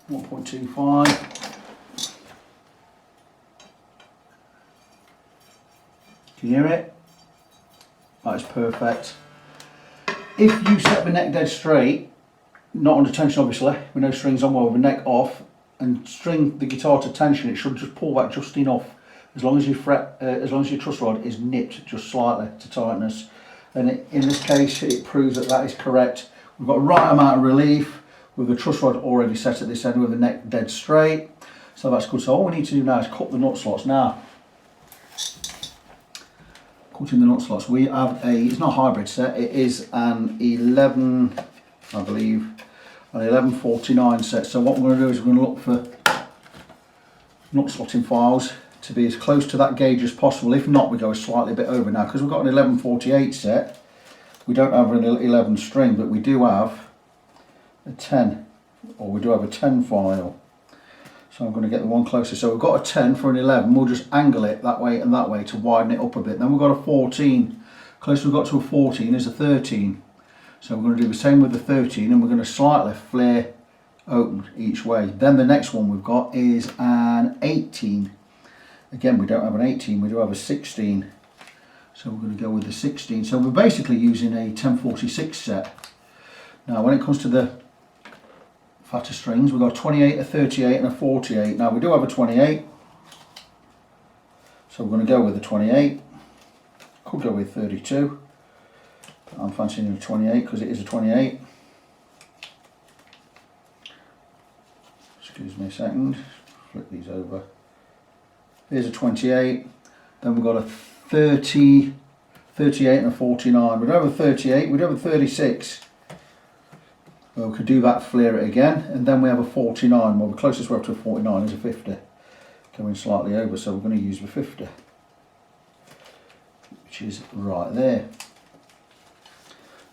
0.25. Can you hear it? That is perfect. If you set the neck dead straight, not under tension obviously, with no strings on, well, with the neck off, and string the guitar to tension, it should just pull back just enough, as long as your truss rod is nipped just slightly to tightness. And in this case, it proves that that is correct. We've got the right amount of relief with the truss rod already set at this end with the neck dead straight. So that's good. So all we need to do now is cut the nut slots. Now, cutting the nut slots, we have it's not a hybrid set, it is an 11, I believe, an 1149 set. So what we're going to do is we're going to look for nut slotting files to be as close to that gauge as possible. If not, we go slightly a bit over. Now, because we've got an 1148 set, we don't have an 11 string, but we do have a 10, or we do have a 10 file. So I'm going to get the one closer. So we've got a 10 for an 11. We'll just angle it that way and that way to widen it up a bit. Then we've got a 14. Closest we've got to a 14 is a 13. So we're going to do the same with the 13, and we're going to slightly flare open each way. Then the next one we've got is an 18. Again, we don't have an 18, we do have a 16. So we're going to go with the 16. So we're basically using a 1046 set. Now when it comes to the fatter strings, we've got a 28, a 38 and a 48. Now we do have a 28, so we're going to go with the 28. Could go with 32, but I'm fancying a 28 because it is a 28. Excuse me a second, flip these over. Here's a 28, then we've got a 30, 38 and a 49. We don't have a 38, we do have a 36. Well, we could do that, flare it again, and then we have a 49. Well, the closest we're up to a 49 is a 50. Going slightly over, so we're going to use the 50, which is right there.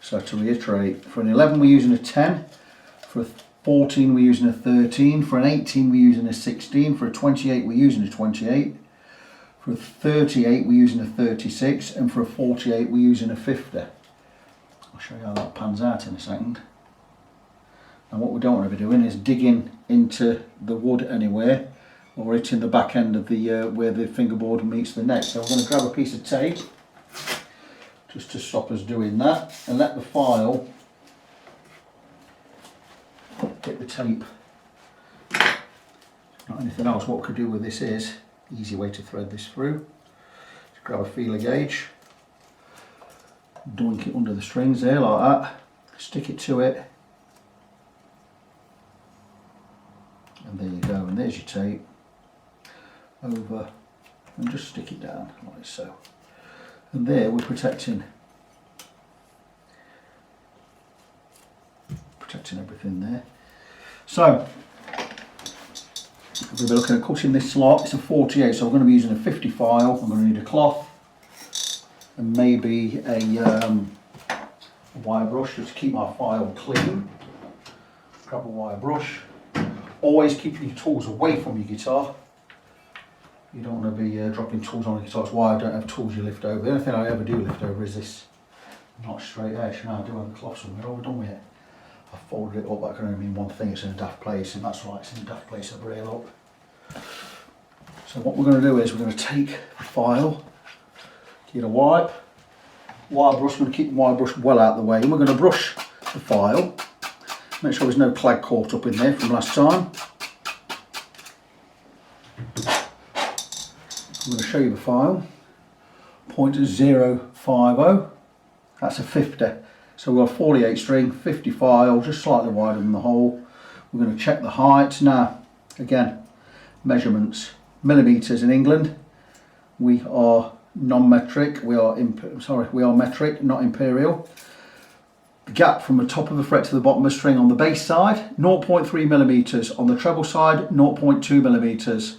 So to reiterate, for an 11 we're using a 10, for a 14 we're using a 13, for an 18 we're using a 16, for a 28 we're using a 28, for a 38 we're using a 36, and for a 48 we're using a 50. I'll show you how that pans out in a second. And what we don't want to be doing is digging into the wood anywhere, or hitting the back end of the where the fingerboard meets the neck. So we're going to grab a piece of tape just to stop us doing that, and let the file hit the tape. Not anything else. What we could do with this is, easy way to thread this through, just grab a feeler gauge, dunk it under the strings there like that, stick it to it, and there you go, and there's your tape over, and just stick it down like so. And there we're protecting everything there. So we'll be looking at cutting this slot. It's a 48, so we're going to be using a 50 file. I'm going to need a cloth and maybe a wire brush just to keep my file clean. Grab a wire brush. Always keep your tools away from your guitar. You don't want to be dropping tools on the guitar. That's why I don't have tools you lift over. The only thing I ever do lift over is this not straight edge. Now I do have a cloth somewhere. All done with it. I folded it up. That can only mean one thing. It's in a daft place, and that's right. It's in a daft place. I braille up. So what we're going to do is we're going to take the file, get a wire brush. We're going to keep the wire brush well out of the way, and we're going to brush the file. Make sure there's no clag caught up in there from last time. I'm going to show you the file. 0.050. That's a 50. So we've got a 48 string, 50 file, just slightly wider than the hole. We're going to check the height. Now, again, measurements. Millimetres in England. We are non-metric. We are metric, not imperial. The gap from the top of the fret to the bottom of the string on the bass side, 0.3 millimetres. On the treble side, 0.2 millimetres.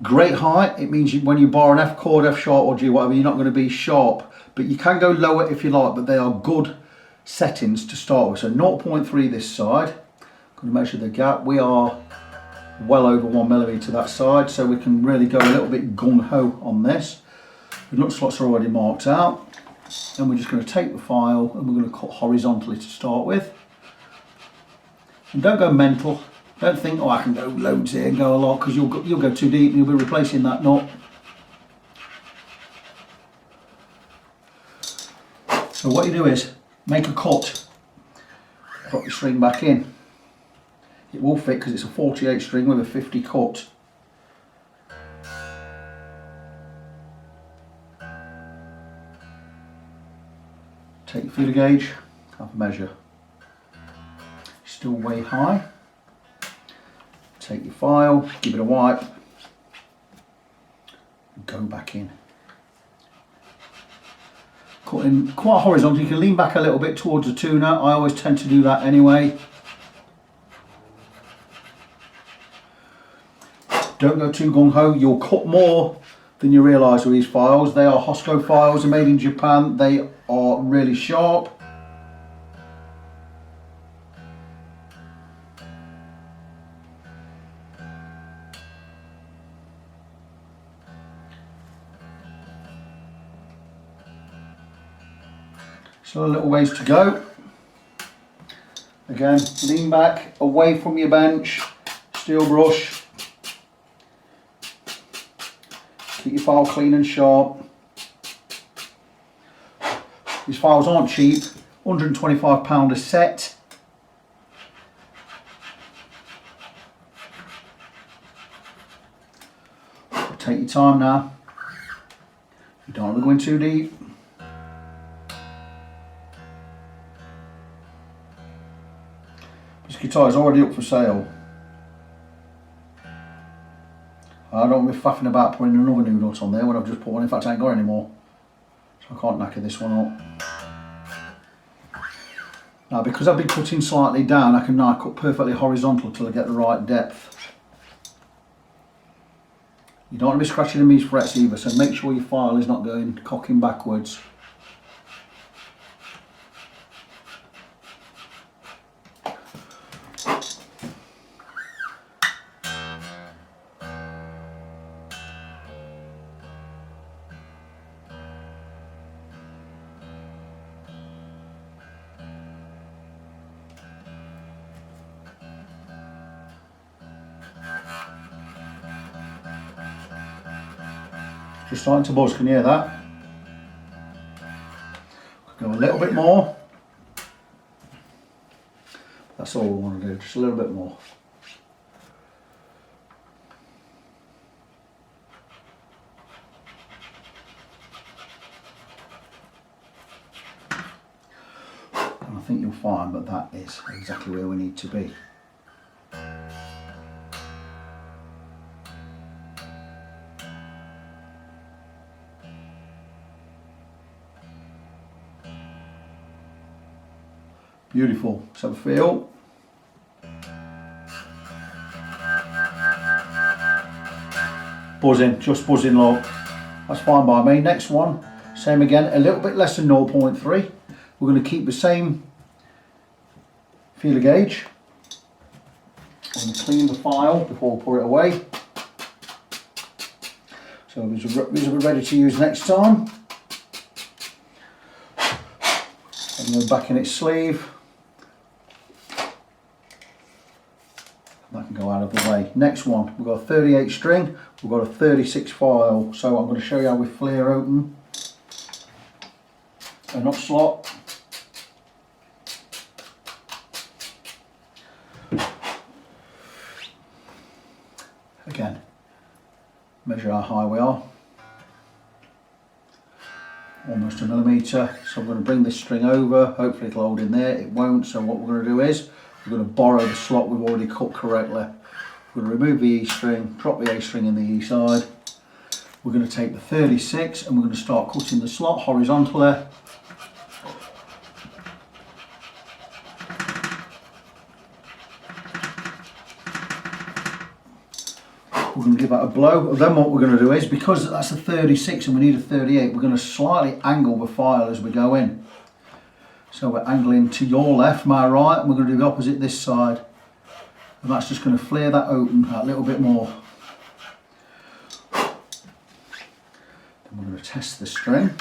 Great height, it means when you bar an F chord, F sharp or G, whatever, you're not going to be sharp. But you can go lower if you like, but they are good settings to start with. So 0.3 this side. Going to measure the gap. We are well over 1mm that side, so we can really go a little bit gung-ho on this. The nut slots are already marked out. And we're just going to take the file and we're going to cut horizontally to start with. And don't go mental. Don't think, oh, I can go loads here and go a lot, because you'll go too deep and you'll be replacing that nut. So what you do is make a cut, put your string back in. It will fit because it's a 48 string with a 50 cut. Take your feeler gauge, have a measure. Still way high. Take your file, give it a wipe, and go back in. Cutting quite horizontal, you can lean back a little bit towards the tuner. I always tend to do that anyway. Don't go too gung-ho, you'll cut more than you realise with these files. They are Hosco files, they're made in Japan, they are really sharp. So a little ways to go. Again, lean back away from your bench, steel brush. Keep your file clean and sharp. These files aren't cheap, £125 a set. Take your time now. You don't want to go in too deep. This guitar is already up for sale. I don't want to be faffing about putting another new nut on there when I've just put one. In fact, I ain't got any more, so I can't knacker this one up. Now, because I've been cutting slightly down, I can now cut perfectly horizontal till I get the right depth. You don't want to be scratching in these frets either, so make sure your file is not going cocking backwards. Just starting to buzz, can you hear that? Go a little bit more. That's all we want to do, just a little bit more. And I think you'll find that that is exactly where we need to be. Beautiful. Let's have a feel. Buzzing, just buzzing low. That's fine by me. Next one, same again, a little bit less than 0.3. We're going to keep the same feeler gauge. I'm going to clean the file before we put it away. So these will be ready to use next time. And go back in its sleeve. That can go out of the way. Next one, we've got a 38 string, we've got a 36 file. So I'm going to show you how we flare open a nut slot. Again, measure how high we are. Almost a millimetre. So I'm going to bring this string over, hopefully it'll hold in there. It won't, so what we're going to do is we're going to borrow the slot we've already cut correctly. We're going to remove the E string, drop the A string in the E side. We're going to take the 36 and we're going to start cutting the slot horizontally. We're going to give that a blow. Then what we're going to do is, because that's a 36 and we need a 38, we're going to slightly angle the file as we go in. So we're angling to your left, my right, and we're going to do the opposite this side. And that's just going to flare that open a little bit more. Then we're going to test the string.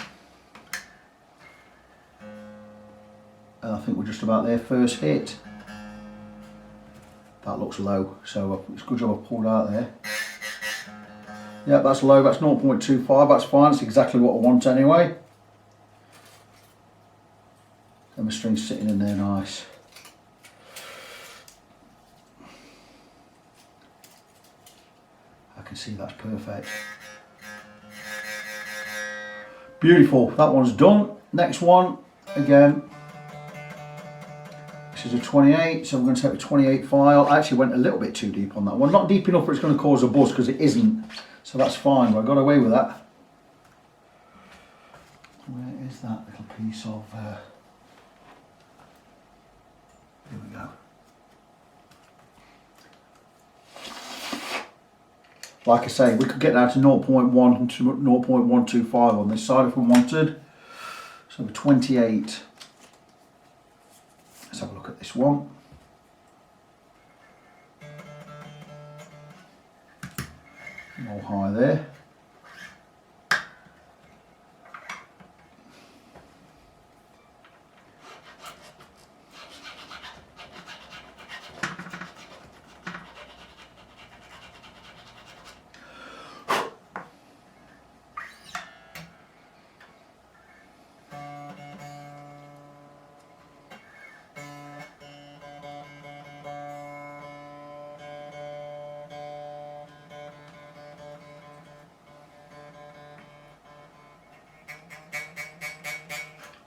And I think we're just about there, first hit. That looks low, so it's a good job I pulled out there. Yeah, that's low, that's 0.25, that's fine, it's exactly what I want anyway. And the string's sitting in there nice. I can see that's perfect. Beautiful, that one's done. Next one, again. This is a 28, so we're going to take a 28 file. I actually went a little bit too deep on that one. Not deep enough where it's going to cause a buzz, because it isn't. So that's fine, but I got away with that. Where is that little piece of... Here we go. Like I say, we could get down to 0.1 to 0.125 on this side if we wanted. So 28. Let's have a look at this one. More high there.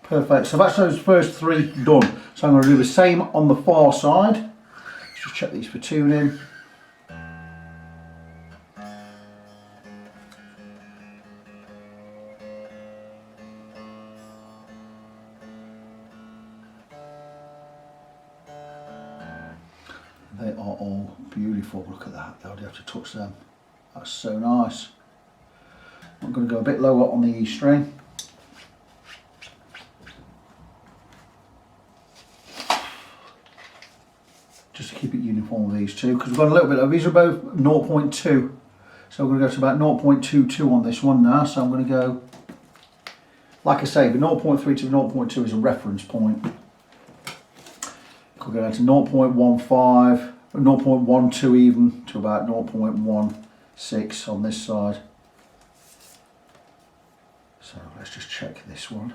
Perfect, so that's those first three done. So I'm going to do the same on the far side. Let's just check these for tuning. They are all beautiful, look at that, I only have to touch them. That's so nice. I'm going to go a bit lower on the E string. Just to keep it uniform with these two, because we've got a little bit of, these are both 0.2, so we're going to go to about 0.22 on this one now. So I'm going to go, like I say, the 0.3 to 0.2 is a reference point. Could go down to 0.15, 0.12 even, to about 0.16 on this side. So let's just check this one.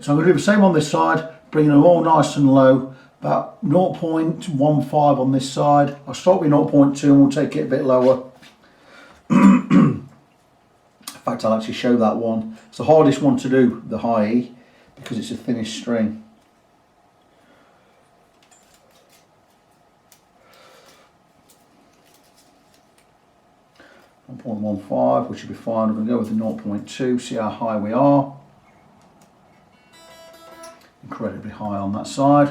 So I'm going to do the same on this side, bringing them all nice and low, about 0.15 on this side. I'll start with 0.2 and we'll take it a bit lower. In fact, I'll actually show that one. It's the hardest one to do, the high E, because it's a thinnish string. .15, which should be fine. I'm going to go with the 0.2, see how high we are. Incredibly high on that side.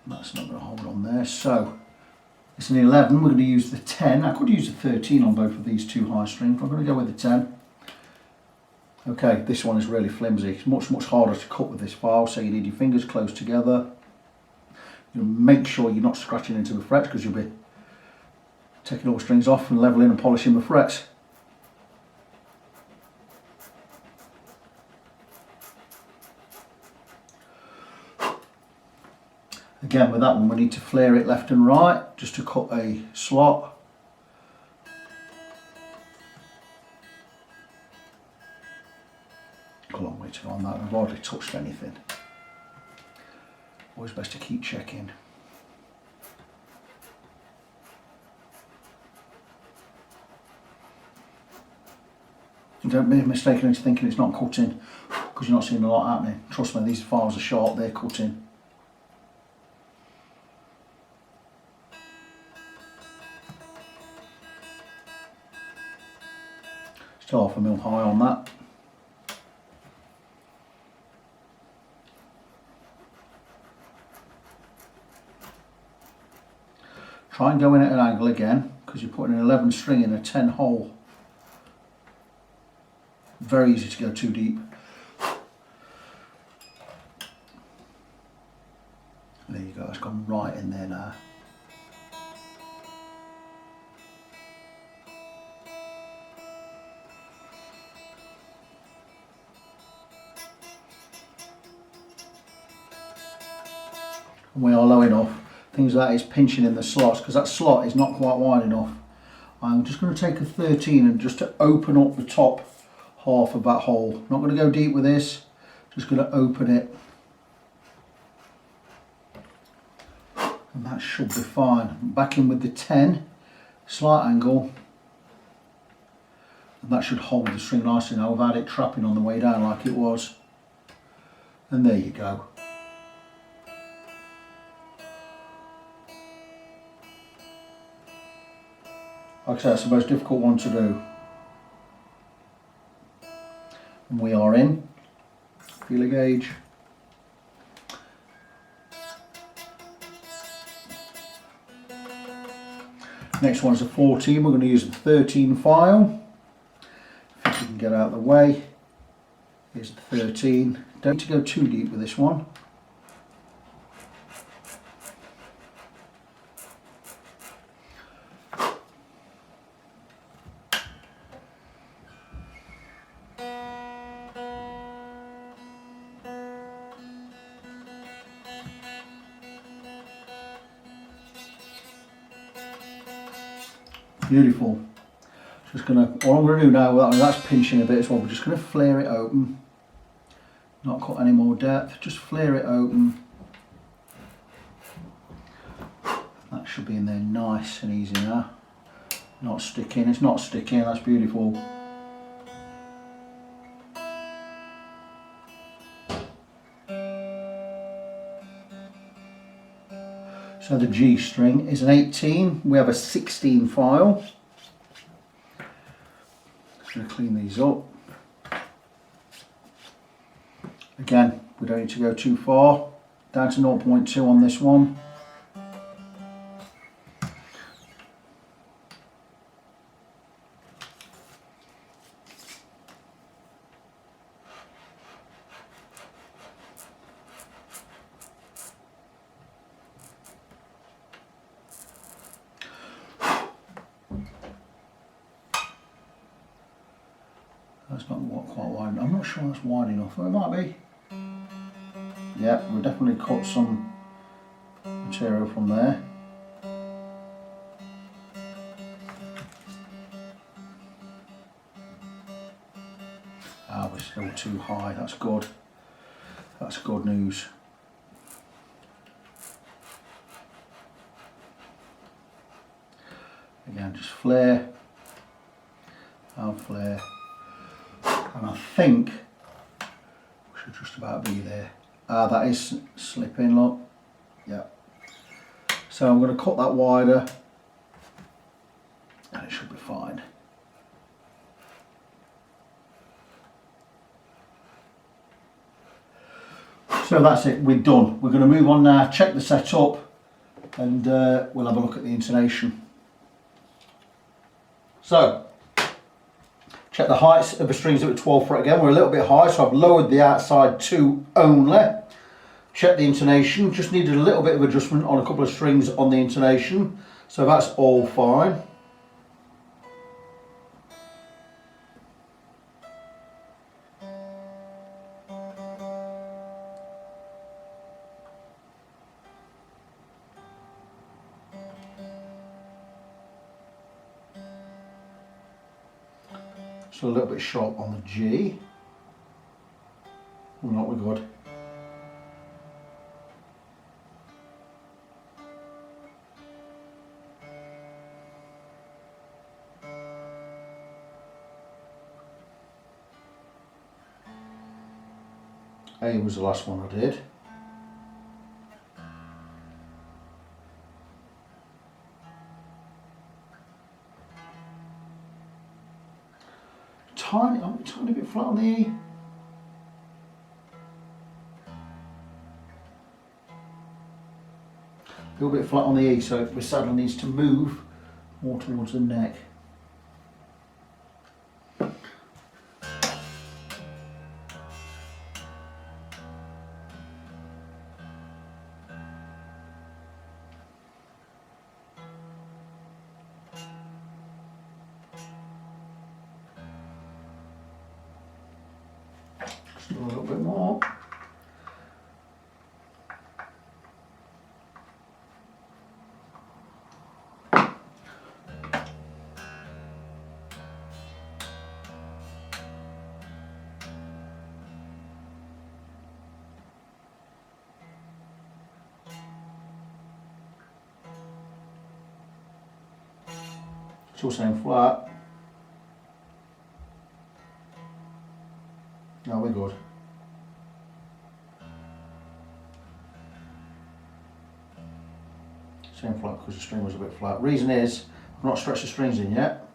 And that's not going to hold on there. So it's an 11. We're going to use the 10. I could use the 13 on both of these two high strings. I'm going to go with the 10. Okay, this one is really flimsy. It's much harder to cut with this file, so you need your fingers close together. You make sure you're not scratching into the frets, because you'll be taking all the strings off and leveling and polishing the frets. Again, with that one we need to flare it left and right just to cut a slot. A long way to go on that, I've hardly touched anything. Always best to keep checking. And don't be mistaken into thinking it's not cutting, because you're not seeing a lot happening. Trust me, these files are sharp, they're cutting. Still 1/2 mil high on that. Try and go in at an angle again, because you're putting an 11 string in a 10 hole. Very easy to go too deep. There you go, it's gone right in there now. And we are low enough. Things like that is pinching in the slots, because that slot is not quite wide enough. I'm just going to take a 13 and just to open up the top half of that hole. Not going to go deep with this, just going to open it. And that should be fine. Back in with the 10, slight angle. And that should hold the string nicely now without it trapping on the way down like it was. And there you go. Like I said, it's the most difficult one to do. And we are in. Feeler gauge. Next one is a 14. We're going to use the 13 file. If you can get out of the way. Here's the 13. Don't need to go too deep with this one. Beautiful. Just gonna, all I'm gonna do now, well, that's pinching a bit as well, we're just gonna flare it open. Not cut any more depth, just flare it open. That should be in there nice and easy now. Not sticking, it's not sticking, that's beautiful. So the G string is an 18, we have a 16 file. Just going to clean these up. Again, we don't need to go too far, down to 0.2 on this one. That's not quite wide. I'm not sure that's wide enough. It might be. Yeah, we'll definitely cut some material from there. Ah, we're still too high. That's good. That's good news. Again, just flare and flare. And I think we should just about be there. Ah, that is slipping, look. Yeah. So I'm going to cut that wider and it should be fine. So that's it, we're done. We're going to move on now, check the setup, and we'll have a look at the intonation. So, check the heights of the strings at 12 fret again. We're a little bit high, so I've lowered the outside 2 only. Check the intonation, just needed a little bit of adjustment on a couple of strings on the intonation, so that's all fine. So a little bit sharp on the G. Not we're good. A was the last one I did. Tiny bit flat on the E. A little bit flat on the E, so the saddle needs to move more towards the neck. Just a little bit more. Still saying flat. No, we're good. Saying flat because the string was a bit flat. Reason is, I've not stretched the strings in yet.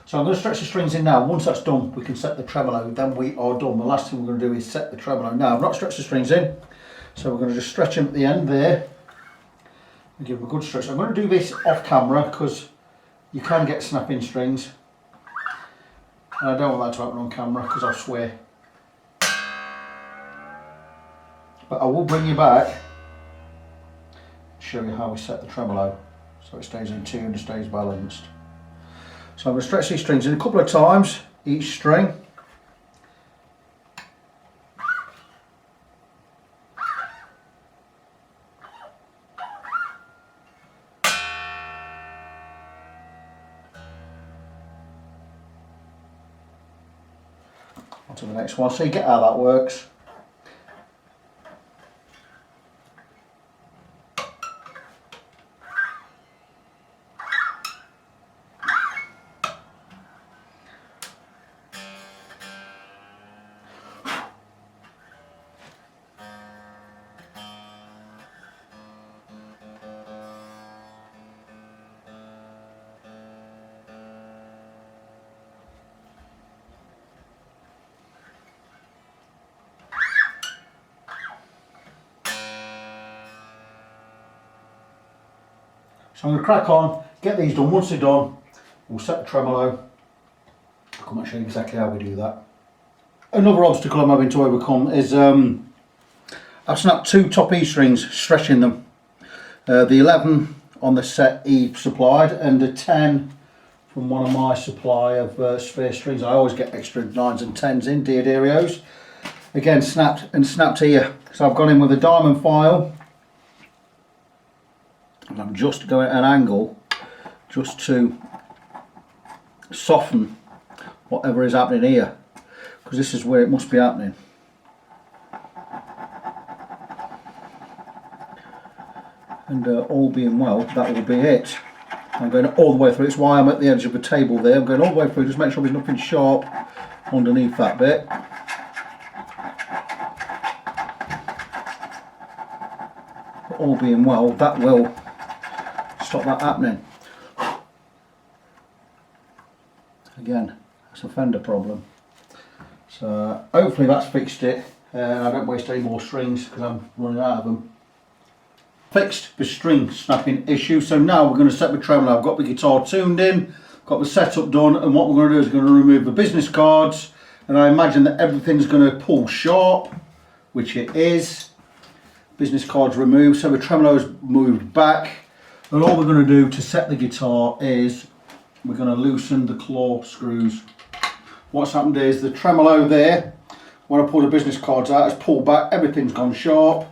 So I'm going to stretch the strings in now. Once that's done, we can set the tremolo, then we are done. The last thing we're going to do is set the tremolo. Now, I've not stretched the strings in, so we're going to just stretch them at the end there. And give them a good stretch. I'm going to do this off camera because you can get snapping strings. And I don't want that to happen on camera because I'll swear. But I will bring you back and show you how we set the tremolo so it stays in tune and stays balanced. So I'm going to stretch these strings in a couple of times, each string. On to the next one, so you get how that works. So I'm going to crack on, get these done. Once they're done, we'll set the tremolo. I'll come and show you exactly how we do that. Another obstacle I'm having to overcome is I've snapped two top E strings, stretching them. The 11 on the set E supplied and a 10 from one of my supply of spare strings. I always get extra 9s and 10s in, Dioderios. Again, snapped here. So I've gone in with a diamond file. And I'm just going at an angle just to soften whatever is happening here, because this is where it must be happening. And all being well, that will be it. I'm going all the way through. It's why I'm at the edge of the table there. I'm going all the way through, just make sure there's nothing sharp underneath that bit. But all being well, that will stop that happening. Again, that's a fender problem. So hopefully that's fixed it. I don't waste any more strings because I'm running out of them. Fixed the string snapping issue. So now we're going to set the tremolo. I've got the guitar tuned in, got the setup done, and what we're going to do is going to remove the business cards, and I imagine that everything's going to pull sharp, which it is. Business cards removed, so the tremolo's moved back. And all we're going to do to set the guitar is we're going to loosen the claw screws. What's happened is the tremolo there, when I pull the business cards out, has pulled back, everything's gone sharp.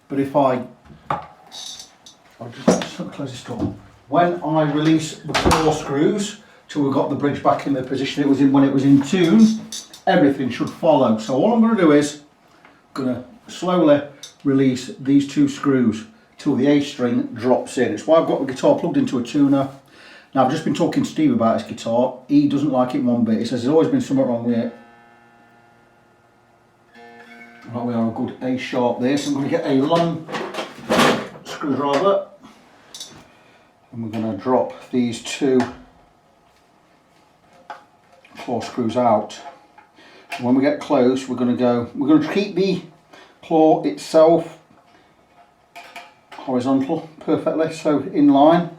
But if I'll just close this door. When I release the claw screws till we've got the bridge back in the position it was in when it was in tune, everything should follow. So all I'm going to do is I'm going to slowly release these two screws till the A string drops in. It's why I've got the guitar plugged into a tuner. Now I've just been talking to Steve about his guitar. He doesn't like it one bit. He says there's always been something wrong with it. Right, we are a good A sharp there, so I'm going to get a long screwdriver and we're going to drop these 2 claw screws out. When we get close, we're going to keep the claw itself horizontal perfectly, so in line.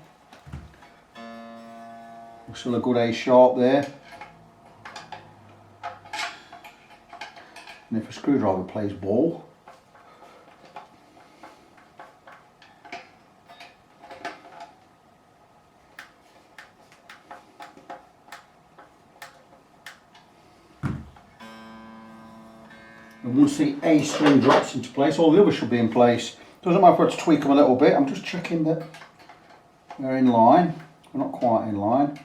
We're still a good A sharp there. And if a screwdriver plays ball, and once the A string drops into place, all the others should be in place. Doesn't matter if I tweak them a little bit, I'm just checking that they're in line. We're not quite in line.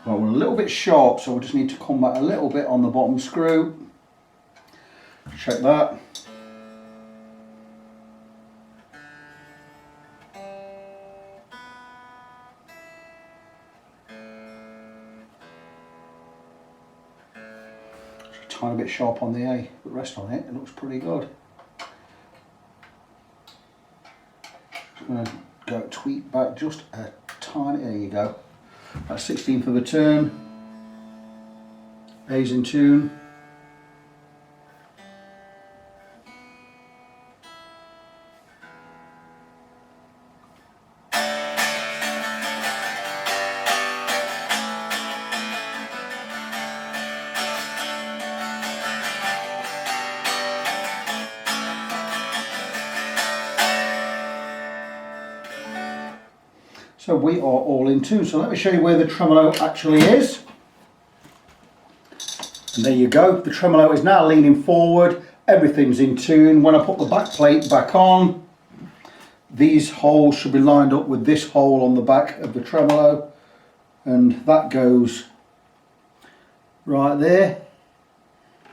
Well, we're a little bit sharp, so we just need to come back a little bit on the bottom screw. Check that. Tiny bit sharp on the A, but rest on it, it looks pretty good. Just going to go tweak back just a tiny, there you go. That's 16th of a turn. A's in tune. So we are all in tune. So let me show you where the tremolo actually is. And there you go. The tremolo is now leaning forward. Everything's in tune. When I put the back plate back on, these holes should be lined up with this hole on the back of the tremolo. And that goes right there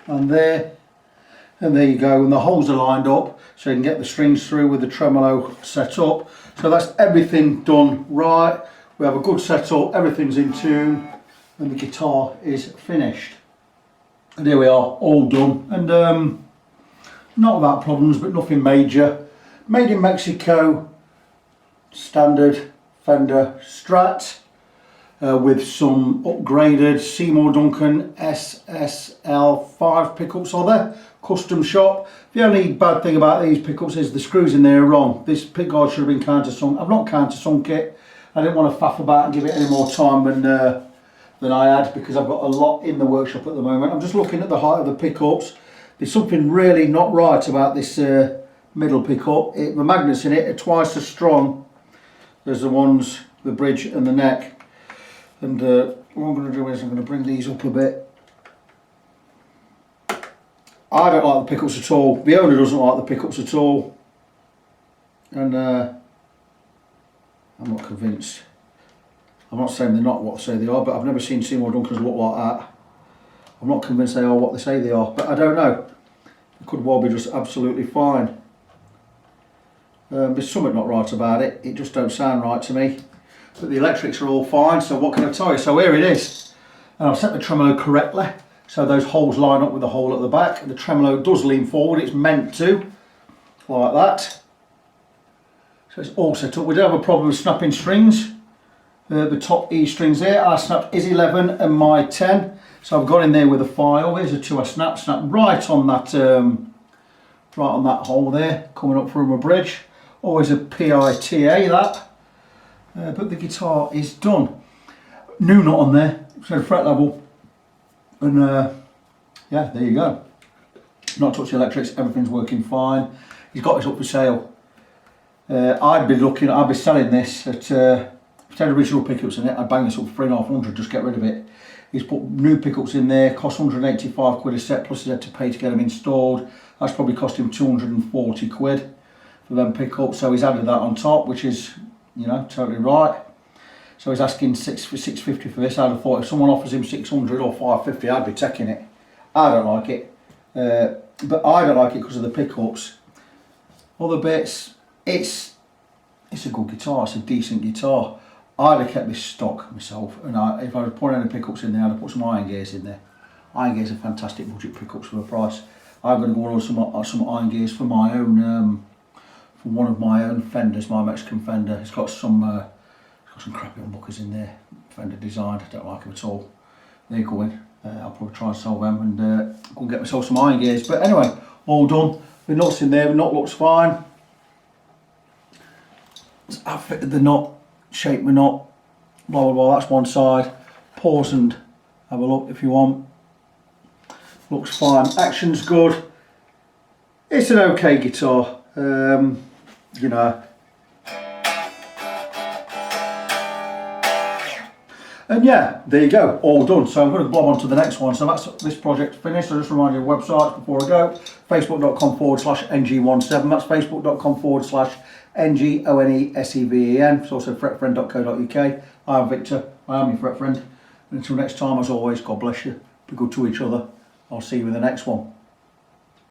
and there. And there you go. And the holes are lined up so you can get the strings through with the tremolo set up. So that's everything done right. We have a good setup, everything's in tune, and the guitar is finished. And here we are, all done. And not without problems, but nothing major. Made in Mexico, standard Fender Strat, with some upgraded Seymour Duncan SSL5 pickups on there. Custom shop. The only bad thing about these pickups is the screws in there are wrong. This pickguard should have been countersunk. I've not countersunk it. I didn't want to faff about and give it any more time than I had, because I've got a lot in the workshop at the moment. I'm just looking at the height of the pickups. There's something really not right about this middle pickup. The magnets in it are twice as strong as the ones, the bridge and the neck. And what I'm going to do is I'm going to bring these up a bit. I don't like the pickups at all. The owner doesn't like the pickups at all. And I'm not convinced. I'm not saying they're not what they say they are, but I've never seen Seymour Duncans look like that. I'm not convinced they are what they say they are, but I don't know. It could well be just absolutely fine. There's something not right about it. It just don't sound right to me. But the electrics are all fine, so what can I tell you? So here it is. And I've set the tremolo correctly. So those holes line up with the hole at the back. The tremolo does lean forward, it's meant to, like that. So it's all set up. We do have a problem with snapping strings. The top E strings there, I snapped his 11 and my 10. So I've got in there with a file. Here's the two I snapped right on that hole there, coming up from a bridge. Always a PITA that. But the guitar is done. New nut on there, so fret level. And yeah, there you go. Not touched the electrics, everything's working fine. He's got this up for sale. I'd be selling this at, if it had original pickups in it, I'd bang this up for £3,500, just get rid of it. He's put new pickups in there, cost 185 quid a set, plus he had to pay to get them installed. That's probably cost him 240 quid for them pickups, so he's added that on top, which is, you know, totally right. So he's asking 650 for this. I'd have thought if someone offers him 600 or 550, I'd be taking it. I don't like it, but I don't like it because of the pickups. Other bits, it's a good guitar, it's a decent guitar. I'd have kept this stock myself, and if I was putting any pickups in there, I'd have put some iron gears in there. Iron gears are fantastic budget pickups for the price. I'm going to go on some iron gears for my own, for one of my own Fenders, my Mexican Fender. It's got some crappy humbuckers in there, Fender designed. I don't like them at all. They're going. I'll probably try and sell them and go and get myself some iron gears. But anyway, all done. The nuts in there, the nut looks fine. I've fitted the nut, shaped my nut, blah blah blah, that's one side. Pause and have a look if you want. Looks fine, action's good. It's an okay guitar, you know. And yeah, there you go, all done. So I'm going to blob on to the next one. So that's this project finished. I'll just remind you of websites before I go. Facebook.com/ng17. That's Facebook.com/NGONESEVEN. It's also fretfriend.co.uk. I'm Victor, I am your fret friend. And until next time, as always, God bless you. Be good to each other. I'll see you in the next one.